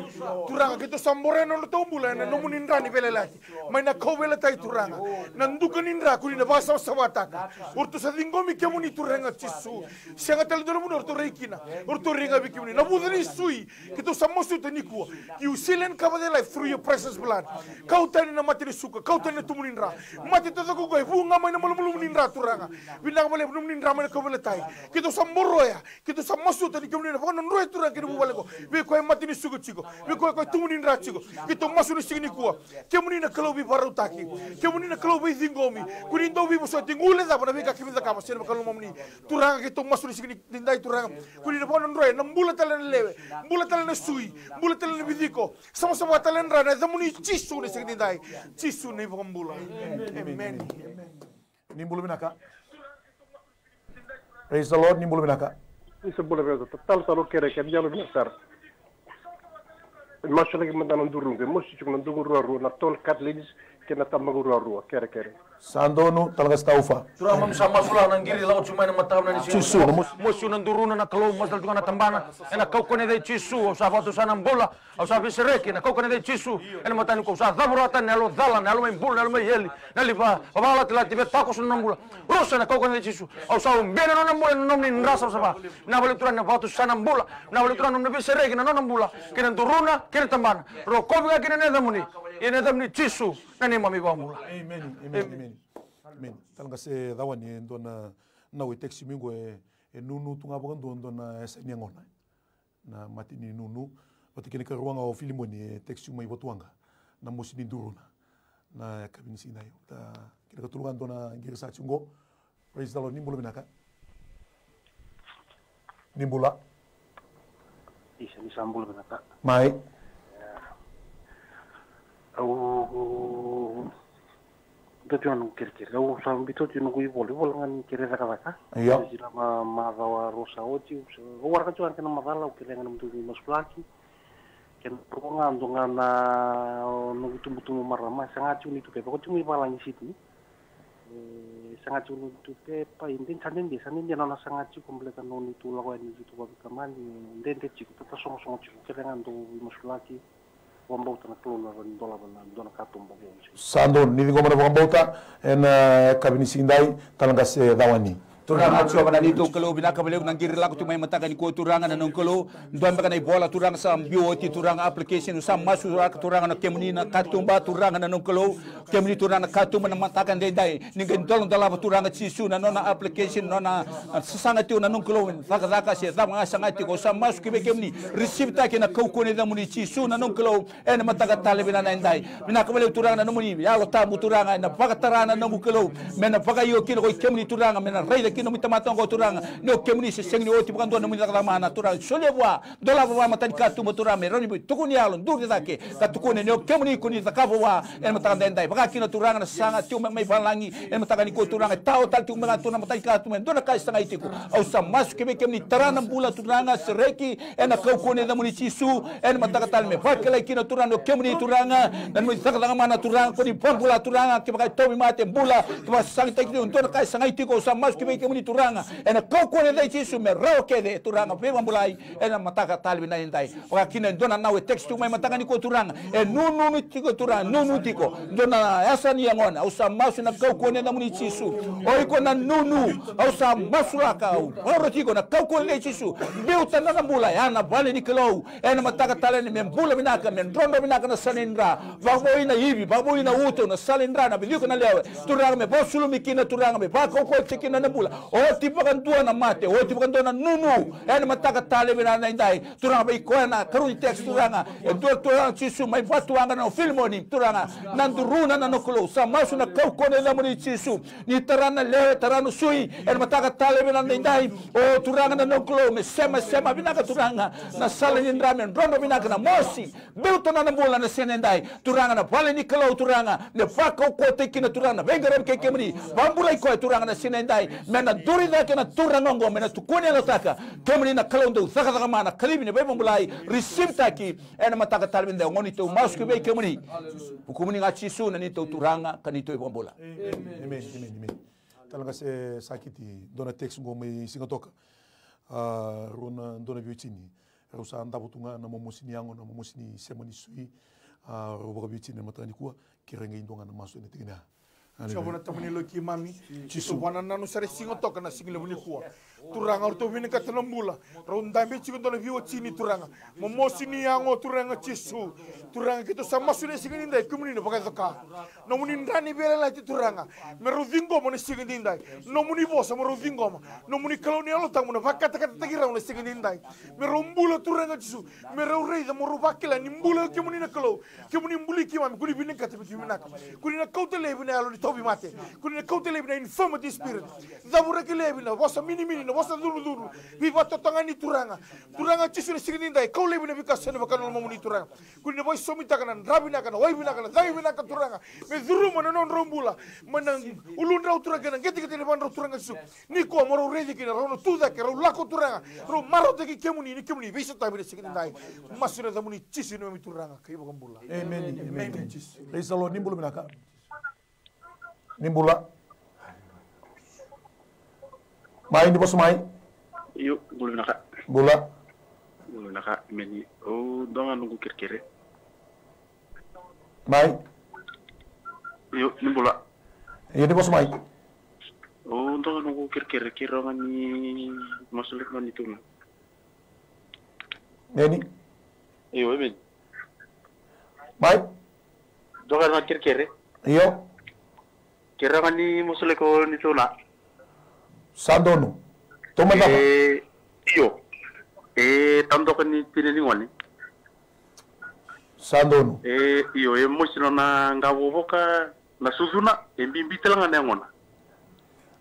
turanga kita samboreno no tombula na nomuninra ni vele laki mai na kovela tai turanga na ndukaninra kuni na basa sabata urtu sadingomi kemuni turanga tisu senga tel do mo urtu reikina urtu ringa bikimuni na budri sui kita samosu teniku you silen kabadela through your precious blood kau tani na matini suka kau tani tumuninra mati to ko go bunga mai na mulumuninra turanga binang male muninra mai kovela tai kita samborro ya kita samasu tadi kemudian apa non roy turang kita buat lego we kau mati ni suku ciko we kau tumunin ra ciko kita masuk ni sini kuah kemudian kalau bi baru taki kemudian kalau bi tinggomi kunin do bi musuh tingule dah pada we kaki minta kapas sen kalau mamni turang kita masuk ni sini tindai turang kunin apa non roy nambula talan lewe nambula talan sui nambula talan bidiko sama-sama talan ra na zamuni cisu ni sini tindai cisu ni pembula amen nimbulu binaka. Praise the Lord, nimbulu binaka. Isa boleh berkata, tal kere kan jalan besar. Masuk lagi mentanam durung, mesti cuma durung ruah na tol katlis kena tambah ruah kere. Sandonu talaga staufa. Turang mam sama sulah nang giri laut cuma nama tahun nani cisu. Musuh nang turun na kalau masal juga na tambana. Ena kau kene dai cisu, usah foto sana bola, usah bisereki na kau kene dai cisu. Ena matani kau usah zamuratan nalo dalan, nalo main bola, nalo main yeli. Naliva, bala telah tiba takus nang bola. Rosa na kau kene dai cisu. Usah bena nang bola nang ni rasa usah. Na boleh turun na foto sana bola, na boleh turun nang bisereki na nang bola. Kene turuna, kene tambana. Rokobiga kene nedamuni. Ene nedamuni cisu. Nani mami bamula. Amen. Talanga se dawani ndona na we teksi mingo nunu tunga bokan ndona esa nyangona na matini nunu otikene ka ruanga o filimoni teksi mai botuanga na mosini duruna na kabini sinayo ta kira ka tulungan ndona ngiri sa chungo. Praise the Lord. Nimbula binaka nimbula isa ni sambul binaka mai Betul anu kira-kira, usah betul tu nunggu boleh ngan kira-kira kata. Iya. Jika masalah rosa oji, orang kan kena masalah, kira ngan betul masuk lagi. Kena peruangan dengan nunggu tumbuh marah, sangat cuni tu pepa, kau cumi palang situ. Sangat cuni tu pepa, intin sanin dia nana sangat cuni kompletan noni tu lawan itu bagi kamani, intin cik, tetap song cik, kira ngan tu masuk lagi. Wambauta na klona van dona katum bogyo. Sandon ni ngomana wambauta en kabini sindai talanga se dawani. Turanga chua bana nito kalau binaka beliau nang giri laku tu mai mataka ni ko turanga na nongkolo doan baka na bola turanga sa bioti turanga application sa masu turanga na kemuni na katumba turanga na nongkolo kemuni turanga katumba na mataka dai ni gendol dala turanga chisu na nona application nona sasanga tu na nongkolo zaka se zama sanga ti ko sa masu kibe kemuni receive ta ke na ko ne da muni chisu na nongkolo en mataka talibina na dai binaka beliau turanga na muni ya lo tamu turanga na baka tarana na nongkolo mena baka yo kilo ko kemuni turanga mena rei kino mitamatong ko turanga no kemuni se sengni oti bukan do namun takala mana turanga solewa dola wa matan katu moturame roni bu tukuni alon dur dake katukune no kemuni kuni takavo wa en matan dendai baka kino turanga na sanga tiu mai balangi en matan ko turanga tao tal tiu menga tuna matan katu men dona kai sanga itiku au samas kemuni tarana bula turanga sereki en kau kune namun cisu en matan tal me fakela kino turanga kemuni turanga dan mu takala mana turanga kuni pon bula turanga ke baka tomi mate bula ke sang itiku dona kai sanga itiku samas kemuni turanga ena kau kone dai cisu me roke de turanga pe mulai ena mataka talbi na indai wa kina dona nawe text tu mai mataka ni ko turanga nunu tiko turanga nunu tiko dona asa ni ngona usa masu na kau kone na muni cisu oi ko na nunu usa masu la kau oro tiko na kau kone dai cisu beuta na mulai ana vale ni kilo ena mataka taleni me bula binaka me drondo binaka na salindra baboina hivi baboina uto na salindra na biliko na lewe turanga me bosulu mikina turanga me ba ko tikina na bula o ti pakantua na mate o ti pakantua na nunu e na mataka tale bina na indai turanga bai koena karuni text turanga e turanga chisu mai fatuanga na filmoni turanga nanduruna na nokolo sa masu na kau kone na muni chisu ni tarana le tarano sui e na mataka tale bina na indai o turanga na nokolo me sema bina ka turanga na sala ni ramen rondo bina ka na mosi beuto na bola na senendai turanga na pale ni kalau turanga ne faka ko te kina turanga venga rem ke kemri bambulai ko turanga na senendai mena duri da kana turanga ngo mena tukuni la taka kemri na kalau ndo saka saka mana kalibi ne bambulai receive taki ena mataka talbinde ngoni to masku be kemri hukumuni ngachi su na ni to turanga kanito bambula amen talanga se sakiti dona text ngo mai singatoka rona dona viutini rusa anda butunga na momosini yango na momosini semani sui roboka viutini matani kuwa kirenga indonga na masu ne tigina Chabona tamani lo ki mami chisu wana nanu sare singotoka na single buni kuwa turanga urto vini katanambula ronda be chigo dona viwo chini turanga momosini yango turanga chisu turanga kito sama sune sigini ndai kumuni no baka zaka no muni ndani bele la turanga meruvingo mo sigini ndai no muni bosa mo ruvingo no muni kolonialo tamu no baka taka tagira no sigini ndai merumbula turanga chisu merurei mo rubakila nimbula kemuni na kalo kemuni mbuli ki mami kuni vini katabiminaka kuni na kautele vini alo tobi mate kuni na kautele vini infirmity spirit zabura kile vini bosa mini no bosa dulu vi vato tangani turanga chisu ne sigini ndai kaule vini vika sene bakano mo muni turanga kuni na boy somita kana rabina kana waibina kana zaibina kana turanga me zuru mo non rombula manang ulundra turanga kana geti geti ban turanga su ni ko moro redi kina rono tuda ke ro lako turanga ro maro de ki kemuni ni kemuni visa tabi sigini ndai masure da muni chisu no mi turanga kai bakambula amen Reisalo nimbulu minaka nimbula mai ni bosu mai yo bulu minaka meni o donga nungu kirkire mai yo nimbula ni bosu mai o donga nungu kirkire kironga ni masulik no nituna neni yo emen mai donga na kirkire yo kironga ni masulik no nituna Sandono. Toma dapat. Iyo. Tando kani tineni ngoni. Sandono. Iyo emosino na ngawoboka na susuna embimbi telanga na ngona.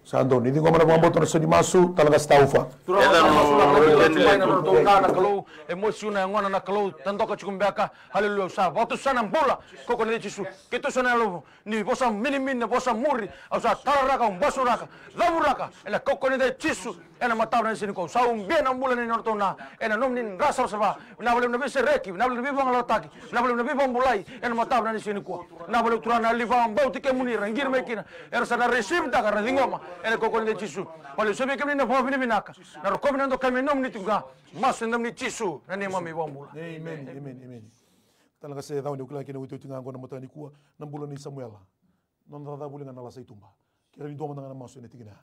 Sandono, ini ngomong apa boto nasi dimasuk talaga staufa. Na kalau emosi na ngona na kalau tanto ka chukumbeka haleluya sa boto sana bola koko ni chisu kito sana lo ni bosa minimin na bosa muri au sa taraka basura zaburaka ela koko ni chisu ena matau na sini ko sa bien ambula ni nortona ena nomni rasa sa na boleh na bese reki na boleh bibang lataki na boleh na bibang mulai ena matau na sini ko na boleh turana liva bauti ke muni rangir mekina era sana receive ta ka dingoma ena koko ni chisu wale sebe kemi na fofini binaka na rokobi na ndo kami nomni tunga mas ni chisu na ni mami bombula amen talaga se daw ni ukla kina witu tinga ngona matani kuwa na bulo ni Samuel non da bulinga na la saitumba kira ni doma na masu ni tigina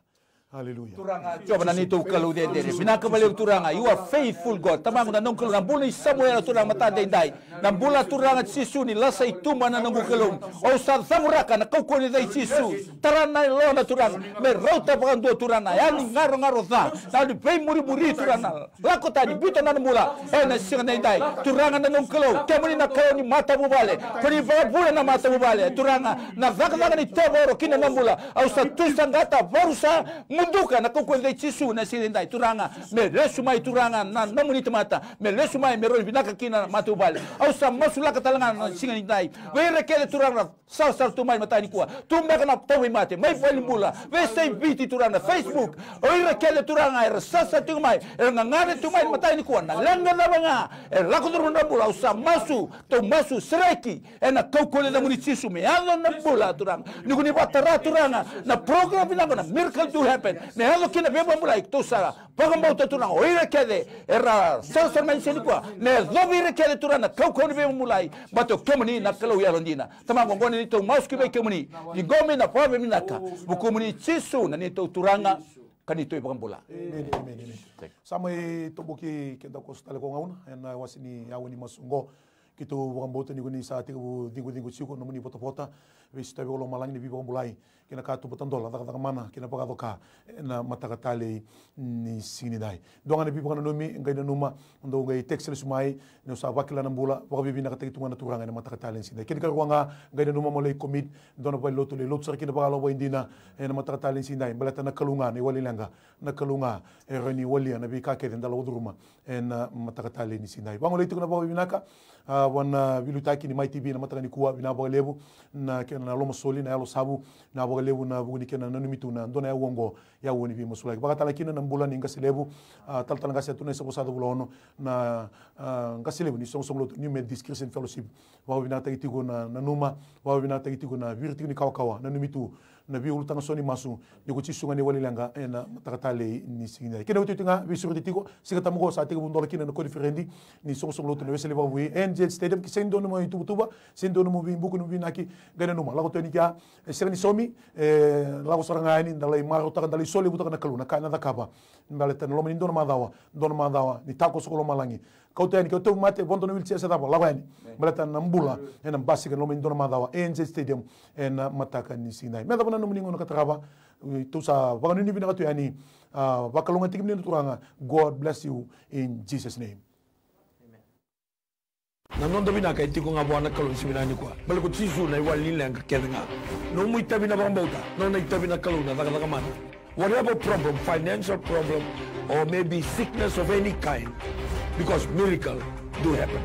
Hallelujah. Coba na nito kalau dia binaka balik turanga. You are faithful God. Tamang na nong kalau nambula Samuel turang mata dai. Nambula turanga sisu ni lasa ituma na nong kalau. O sa samuraka na kau koni dai sisu. Tarana lo na turang. Me rota pakan dua turana. Yani ngaro za. Na di pay muri turana. Lako tadi bito na nambula. Na singa dai. Turanga na nong kalau. Kemuni na kau ni mata bubale. Koni bula na mata bubale. Turanga na zaka ni teboro kina nambula. O sa tusangata barusa munduka na kukwenda chisu na silindai turanga me lesumai turanga na namuni mata me lesumai me roi binaka kina matubale au sa masula katalanga na singindai we rekele turanga sal tumai matani kuwa tumeka na tobi mate mai falimbula we say biti turanga Facebook oi rekele turanga er sasa tumai er ngangare tumai matani kuwa na lenga na banga er lakudur na bula au sa masu to masu sreki na kokole na muni chisu me alo na bula turanga nikuni batara turanga na program binanga na miracle to happen me halo kina beba mulai to sara pagambau to tuna oira kede era salsa men senikwa ne lobire kede turana kaukoni beba mulai bato kemuni na kalau yarondina tamango ngoni ni to mauski be kemuni ni gomi na pove minaka bukumuni chisu na ni to turanga kanito ibangambula amen samai to boki kenda kostale ko ngauna na wasini yawani masungo kito wangambota ni kuni sa tingu dingu chiko no muni pota vista volo malangi ni bibo mulai kina ka tu botandola daga mana kina pagado ka na matakatale ni sinidai donga ni bibo kana nomi ngai na numa ndo ngai texel sumai no sa wakila na bula wa bibi na ka tekitunga na turanga na matakatale ni sinidai kina ka wanga ngai na numa molei komit dona pa lotu le lotu kina pagalo wa indina na matakatale ni sinidai balata na kalunga ni walilanga na kalunga reni walia na bi ka ke ndala uduruma na matakatale ni sinidai wango le tukuna ba binaka wana vilutaki ni maitibi na mataka ni kuwa bina boga lebu na kena na lomo soli na yalo sabu na boga lebu na buguni kena na numitu na ndona ya uongo ya uoni bi masulai baka talakina na mbula ni ngasi lebu tal ngasi atuna isa posado bulono na ngasi lebu ni song lot new med Christian fellowship wa bina tagitigo na numa wa bina tagitigo na virti ni kawa na numitu na bi ulutanga soni masu ni kuchi sunga ni walilanga na matakatale ni singa kena ututinga bi surutitigo sigata mo sa tigo bundola kina na konferendi ni song lot na wesele ba wi Angel Stadium ki sendo no mo tubutuba sendo no mo bi buku no bi naki gana no lago toni ka serani somi lago saranga ni dalai maro ta dalai soli buta na kaluna kana da kaba mbale tan lo ndona madawa ni tako sokolo malangi kau tani kau tu mate bondo no wilcia sa lago ani mbale tan nambula ena basi kan lo ndona madawa Angel Stadium ena mataka ni sinai meda bana no mningo no katraba tu sa bagano ni bina tu yani bakalonga tikimni no turanga. God bless you in Jesus name. Na non dobina ka itiko nga buana kalon siminani kwa bale ko tsisu na iwal nilang kedenga no mu itabi na bambauta no na itabi na kaluna daga man whatever problem, financial problem or maybe sickness of any kind, because miracle do happen.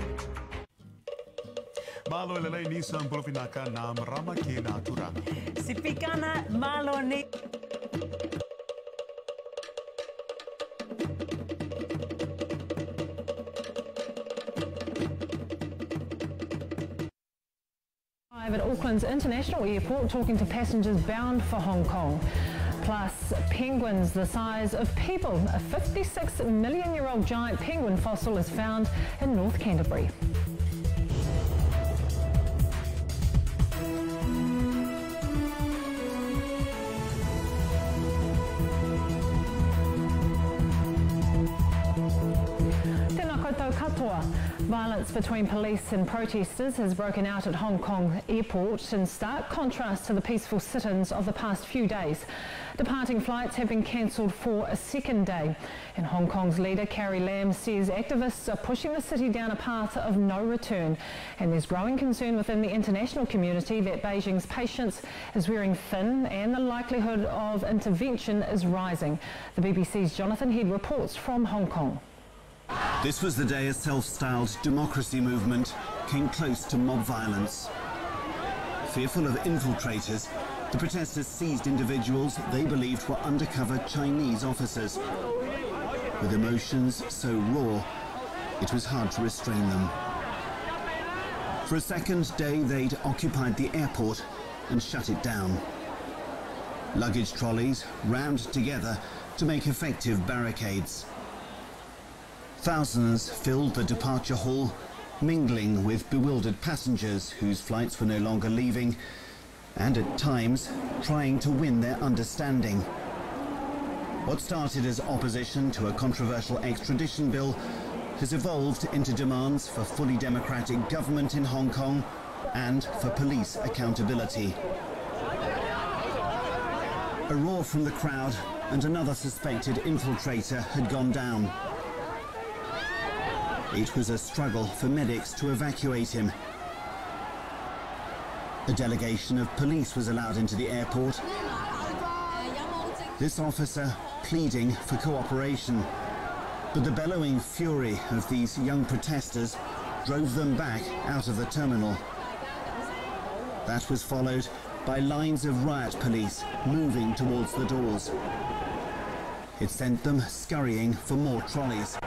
Malo lalay ni sang pulupinaka na marama kina turang. Si Pikana malo ni at Auckland's International Airport talking to passengers bound for Hong Kong. Plus, penguins the size of people. A 56-million-year-old giant penguin fossil is found in North Canterbury. Violence between police and protesters has broken out at Hong Kong Airport in stark contrast to the peaceful sit-ins of the past few days. Departing flights have been cancelled for a second day. And Hong Kong's leader, Carrie Lam, says activists are pushing the city down a path of no return. And there's growing concern within the international community that Beijing's patience is wearing thin and the likelihood of intervention is rising. The BBC's Jonathan Head reports from Hong Kong. This was the day a self-styled democracy movement came close to mob violence. Fearful of infiltrators, the protesters seized individuals they believed were undercover Chinese officers. With emotions so raw, it was hard to restrain them. For a second day, they'd occupied the airport and shut it down. Luggage trolleys rammed together to make effective barricades. Thousands filled the departure hall, mingling with bewildered passengers whose flights were no longer leaving, and at times trying to win their understanding. What started as opposition to a controversial extradition bill has evolved into demands for fully democratic government in Hong Kong and for police accountability. A roar from the crowd and another suspected infiltrator had gone down. It was a struggle for medics to evacuate him. A delegation of police was allowed into the airport. This officer pleading for cooperation. But the bellowing fury of these young protesters drove them back out of the terminal. That was followed by lines of riot police moving towards the doors. It sent them scurrying for more trolleys.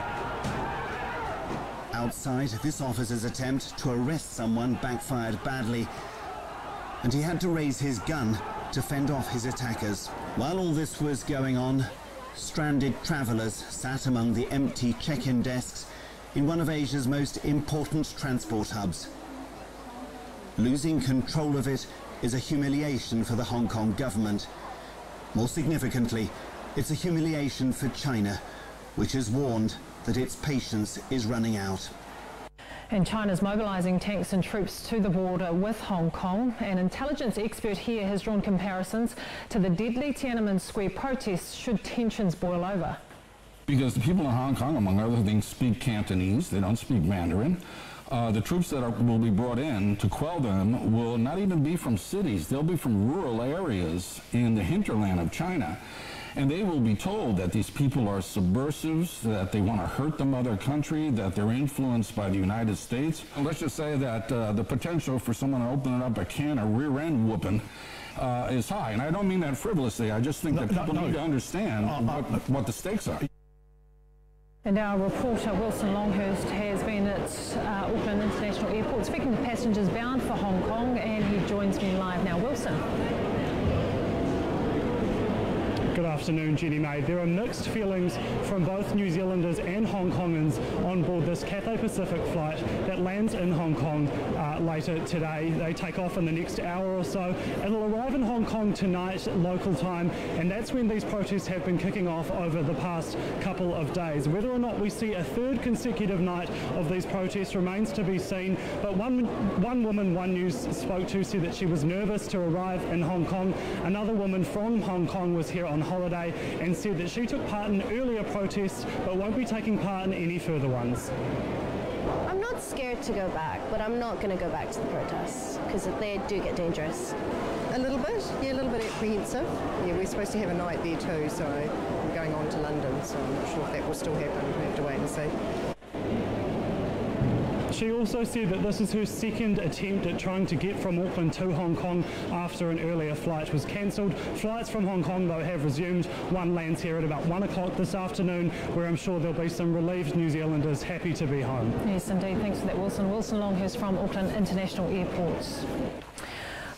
Outside, this officer's attempt to arrest someone backfired badly, and he had to raise his gun to fend off his attackers. While all this was going on, stranded travellers sat among the empty check-in desks in one of Asia's most important transport hubs. Losing control of it is a humiliation for the Hong Kong government. More significantly, it's a humiliation for China, which has warned that its patience is running out. And China's mobilising tanks and troops to the border with Hong Kong. An intelligence expert here has drawn comparisons to the deadly Tiananmen Square protests should tensions boil over. Because the people in Hong Kong, among other things, speak Cantonese, they don't speak Mandarin. The troops that will be brought in to quell them will not even be from cities, they'll be from rural areas in the hinterland of China. And they will be told that these people are subversives, that they want to hurt the mother country, that they're influenced by the United States. And let's just say that the potential for someone to open up a can of rear-end whooping is high. And I don't mean that frivolously. I just think that people need to understand what the stakes are. And our reporter Wilson Longhurst has been at Auckland International Airport speaking to passengers bound for Hong Kong, and he joins me live now. Wilson. Good afternoon, Jenny May. There are mixed feelings from both New Zealanders and Hong Kongans on board this Cathay Pacific flight that lands in Hong Kong later today. They take off in the next hour or so. It'll arrive in Hong Kong tonight, local time, and that's when these protests have been kicking off over the past couple of days. Whether or not we see a third consecutive night of these protests remains to be seen, but one woman One News spoke to said that she was nervous to arrive in Hong Kong. Another woman from Hong Kong was here on holiday and said that she took part in earlier protests but won't be taking part in any further ones. I'm not scared to go back, but I'm not going to go back to the protests because they do get dangerous. A little bit, yeah, a little bit apprehensive. Yeah, we're supposed to have a night there too, so I'm going on to London, so I'm not sure if that will still happen. We'll have to wait and see. She also said that this is her second attempt at trying to get from Auckland to Hong Kong after an earlier flight was cancelled. Flights from Hong Kong, though, have resumed. One lands here at about 1 o'clock this afternoon, where I'm sure there'll be some relieved New Zealanders happy to be home. Yes, indeed. Thanks for that, Wilson. Wilson Longhurst from Auckland International Airport.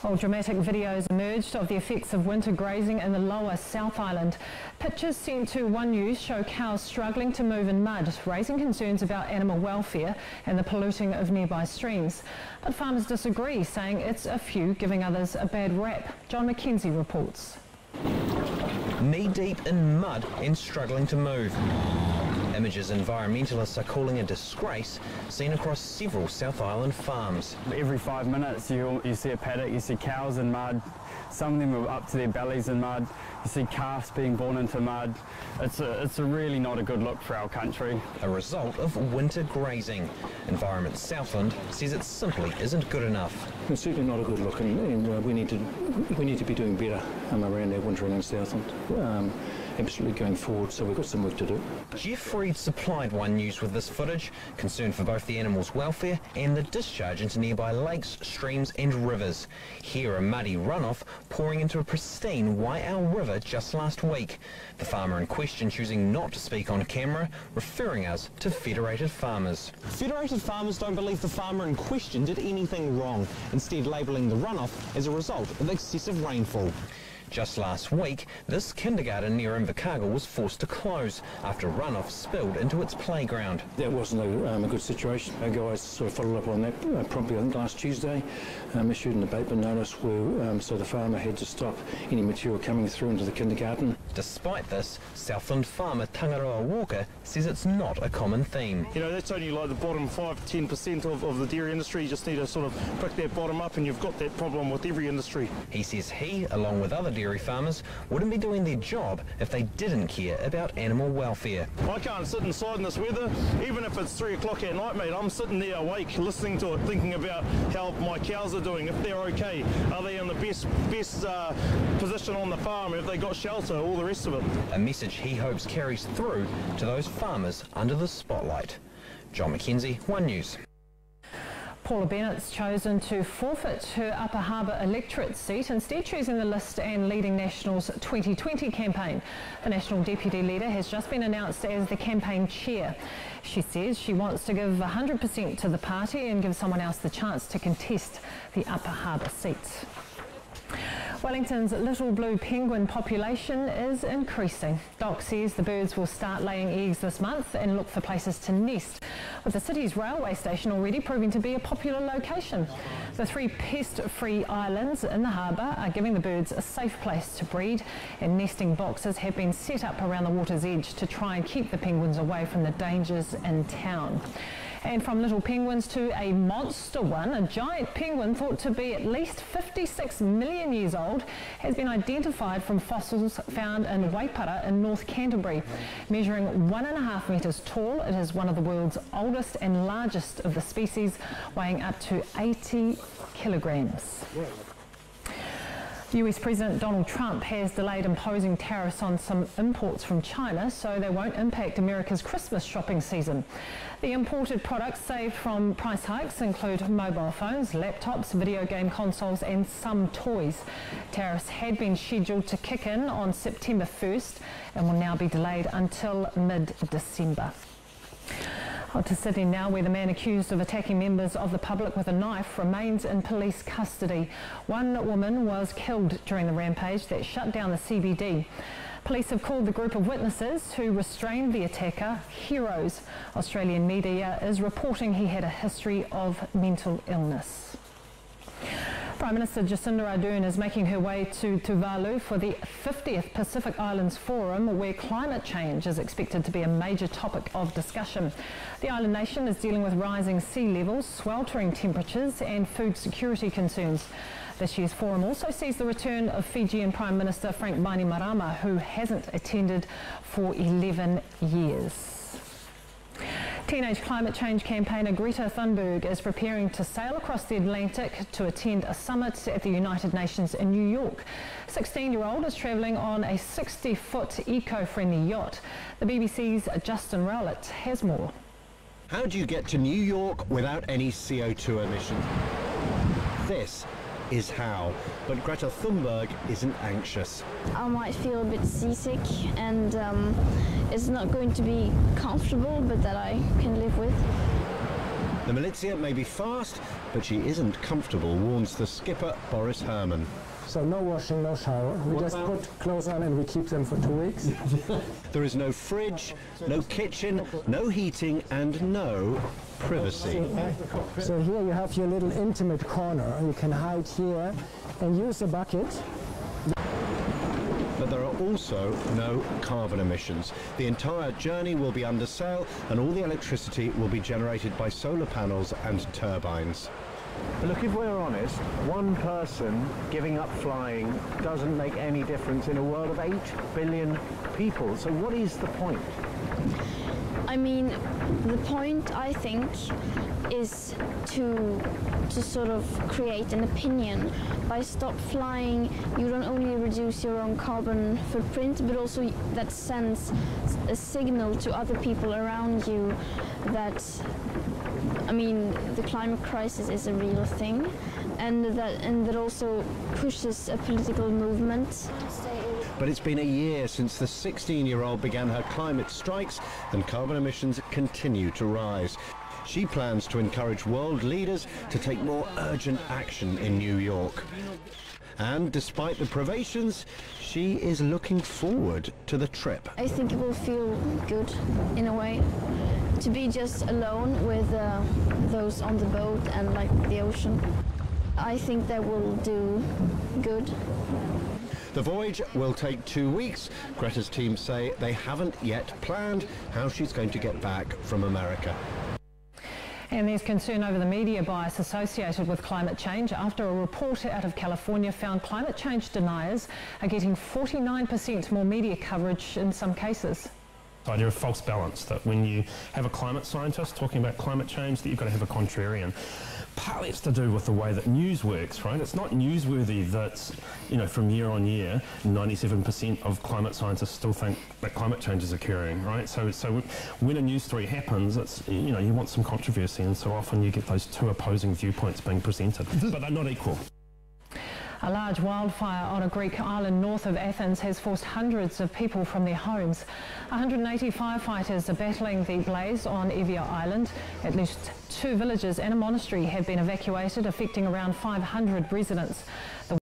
Well, dramatic videos emerged of the effects of winter grazing in the lower South Island. Pictures sent to One News show cows struggling to move in mud, raising concerns about animal welfare and the polluting of nearby streams. But farmers disagree, saying it's a few giving others a bad rap. John McKenzie reports. Knee-deep in mud and struggling to move. Images environmentalists are calling a disgrace seen across several South Island farms. Every 5 minutes you see a paddock, you see cows in mud, some of them are up to their bellies in mud, you see calves being born into mud. It's a really not a good look for our country. A result of winter grazing. Environment Southland says it simply isn't good enough. It's certainly not a good look, and we need to be doing better around our wintering in Southland. Absolutely going forward, so we've got some work to do. Jeff Reid supplied One News with this footage, concerned for both the animals' welfare and the discharge into nearby lakes, streams and rivers. Here a muddy runoff pouring into a pristine Waiau River just last week. The farmer in question choosing not to speak on camera, referring us to Federated Farmers. Federated Farmers don't believe the farmer in question did anything wrong, instead labelling the runoff as a result of excessive rainfall. Just last week, this kindergarten near Invercargill was forced to close after runoff spilled into its playground. That wasn't a good situation. Our guys sort of followed up on that promptly, I think, last Tuesday, issued an abatement notice where, so the farmer had to stop any material coming through into the kindergarten. Despite this, Southland farmer Tangaroa Walker says it's not a common theme. You know, that's only like the bottom 5–10% of the dairy industry. You just need to sort of pick that bottom up and you've got that problem with every industry. He says he, along with other dairy farmers, wouldn't be doing their job if they didn't care about animal welfare. I can't sit inside in this weather, even if it's 3 o'clock at night, mate. I'm sitting there awake, listening to it, thinking about how my cows are doing, if they're okay, are they in the best position on the farm, have they got shelter, all the rest of it. A message he hopes carries through to those farmers under the spotlight. John McKenzie, One News. Paula Bennett's chosen to forfeit her Upper Harbour electorate seat, instead choosing the list and leading National's 2020 campaign. The National Deputy Leader has just been announced as the campaign chair. She says she wants to give 100% to the party and give someone else the chance to contest the Upper Harbour seat. Wellington's little blue penguin population is increasing. Doc says the birds will start laying eggs this month and look for places to nest, with the city's railway station already proving to be a popular location. The 3 pest-free islands in the harbour are giving the birds a safe place to breed, and nesting boxes have been set up around the water's edge to try and keep the penguins away from the dangers in town. And from little penguins to a monster one, a giant penguin thought to be at least 56 million years old has been identified from fossils found in Waipara in North Canterbury. Measuring 1.5 metres tall, it is one of the world's oldest and largest of the species, weighing up to 80 kilograms. US President Donald Trump has delayed imposing tariffs on some imports from China so they won't impact America's Christmas shopping season. The imported products saved from price hikes include mobile phones, laptops, video game consoles and some toys. Tariffs had been scheduled to kick in on September 1st and will now be delayed until mid-December. On to Sydney now, where the man accused of attacking members of the public with a knife remains in police custody. One woman was killed during the rampage that shut down the CBD. Police have called the group of witnesses who restrained the attacker heroes. Australian media is reporting he had a history of mental illness. Prime Minister Jacinda Ardern is making her way to Tuvalu for the 50th Pacific Islands Forum, where climate change is expected to be a major topic of discussion. The island nation is dealing with rising sea levels, sweltering temperatures and food security concerns. This year's forum also sees the return of Fijian Prime Minister Frank Bainimarama, who hasn't attended for 11 years. Teenage climate change campaigner Greta Thunberg is preparing to sail across the Atlantic to attend a summit at the United Nations in New York. 16-year-old is travelling on a 60-foot eco-friendly yacht. The BBC's Justin Rowlett has more. How do you get to New York without any CO2 emissions? This is how, but Greta Thunberg isn't anxious. I might feel a bit seasick and it's not going to be comfortable, but that I can live with. The Militia may be fast, but she isn't comfortable, warns the skipper Boris Herman. So no washing, no shower. We just put clothes on and we keep them for 2 weeks. There is no fridge, no kitchen, no heating and no privacy. So here you have your little intimate corner. You can hide here and use a bucket. But there are also no carbon emissions. The entire journey will be under sail and all the electricity will be generated by solar panels and turbines. But look, if we're honest, one person giving up flying doesn't make any difference in a world of 8 billion people. So what is the point? I mean, the point, I think, is to sort of create an opinion. By stop flying, you don't only reduce your own carbon footprint, but also that sends a signal to other people around you that, I mean, the climate crisis is a real thing, and that also pushes a political movement. But it's been a year since the 16-year-old began her climate strikes, and carbon emissions continue to rise. She plans to encourage world leaders to take more urgent action in New York. And despite the privations, she is looking forward to the trip. I think it will feel good, in a way, to be just alone with those on the boat and like the ocean. I think that will do good. The voyage will take 2 weeks. Greta's team say they haven't yet planned how she's going to get back from America. And there's concern over the media bias associated with climate change after a report out of California found climate change deniers are getting 49% more media coverage in some cases. The idea of false balance, that when you have a climate scientist talking about climate change, that you've got to have a contrarian. Partly it's to do with the way that news works, right? It's not newsworthy that, you know, from year on year, 97% of climate scientists still think that climate change is occurring, right? So when a news story happens, it's, you know, you want some controversy, and so often you get those two opposing viewpoints being presented, but they're not equal. A large wildfire on a Greek island north of Athens has forced hundreds of people from their homes. 180 firefighters are battling the blaze on Evia Island. At least 2 villages and a monastery have been evacuated, affecting around 500 residents.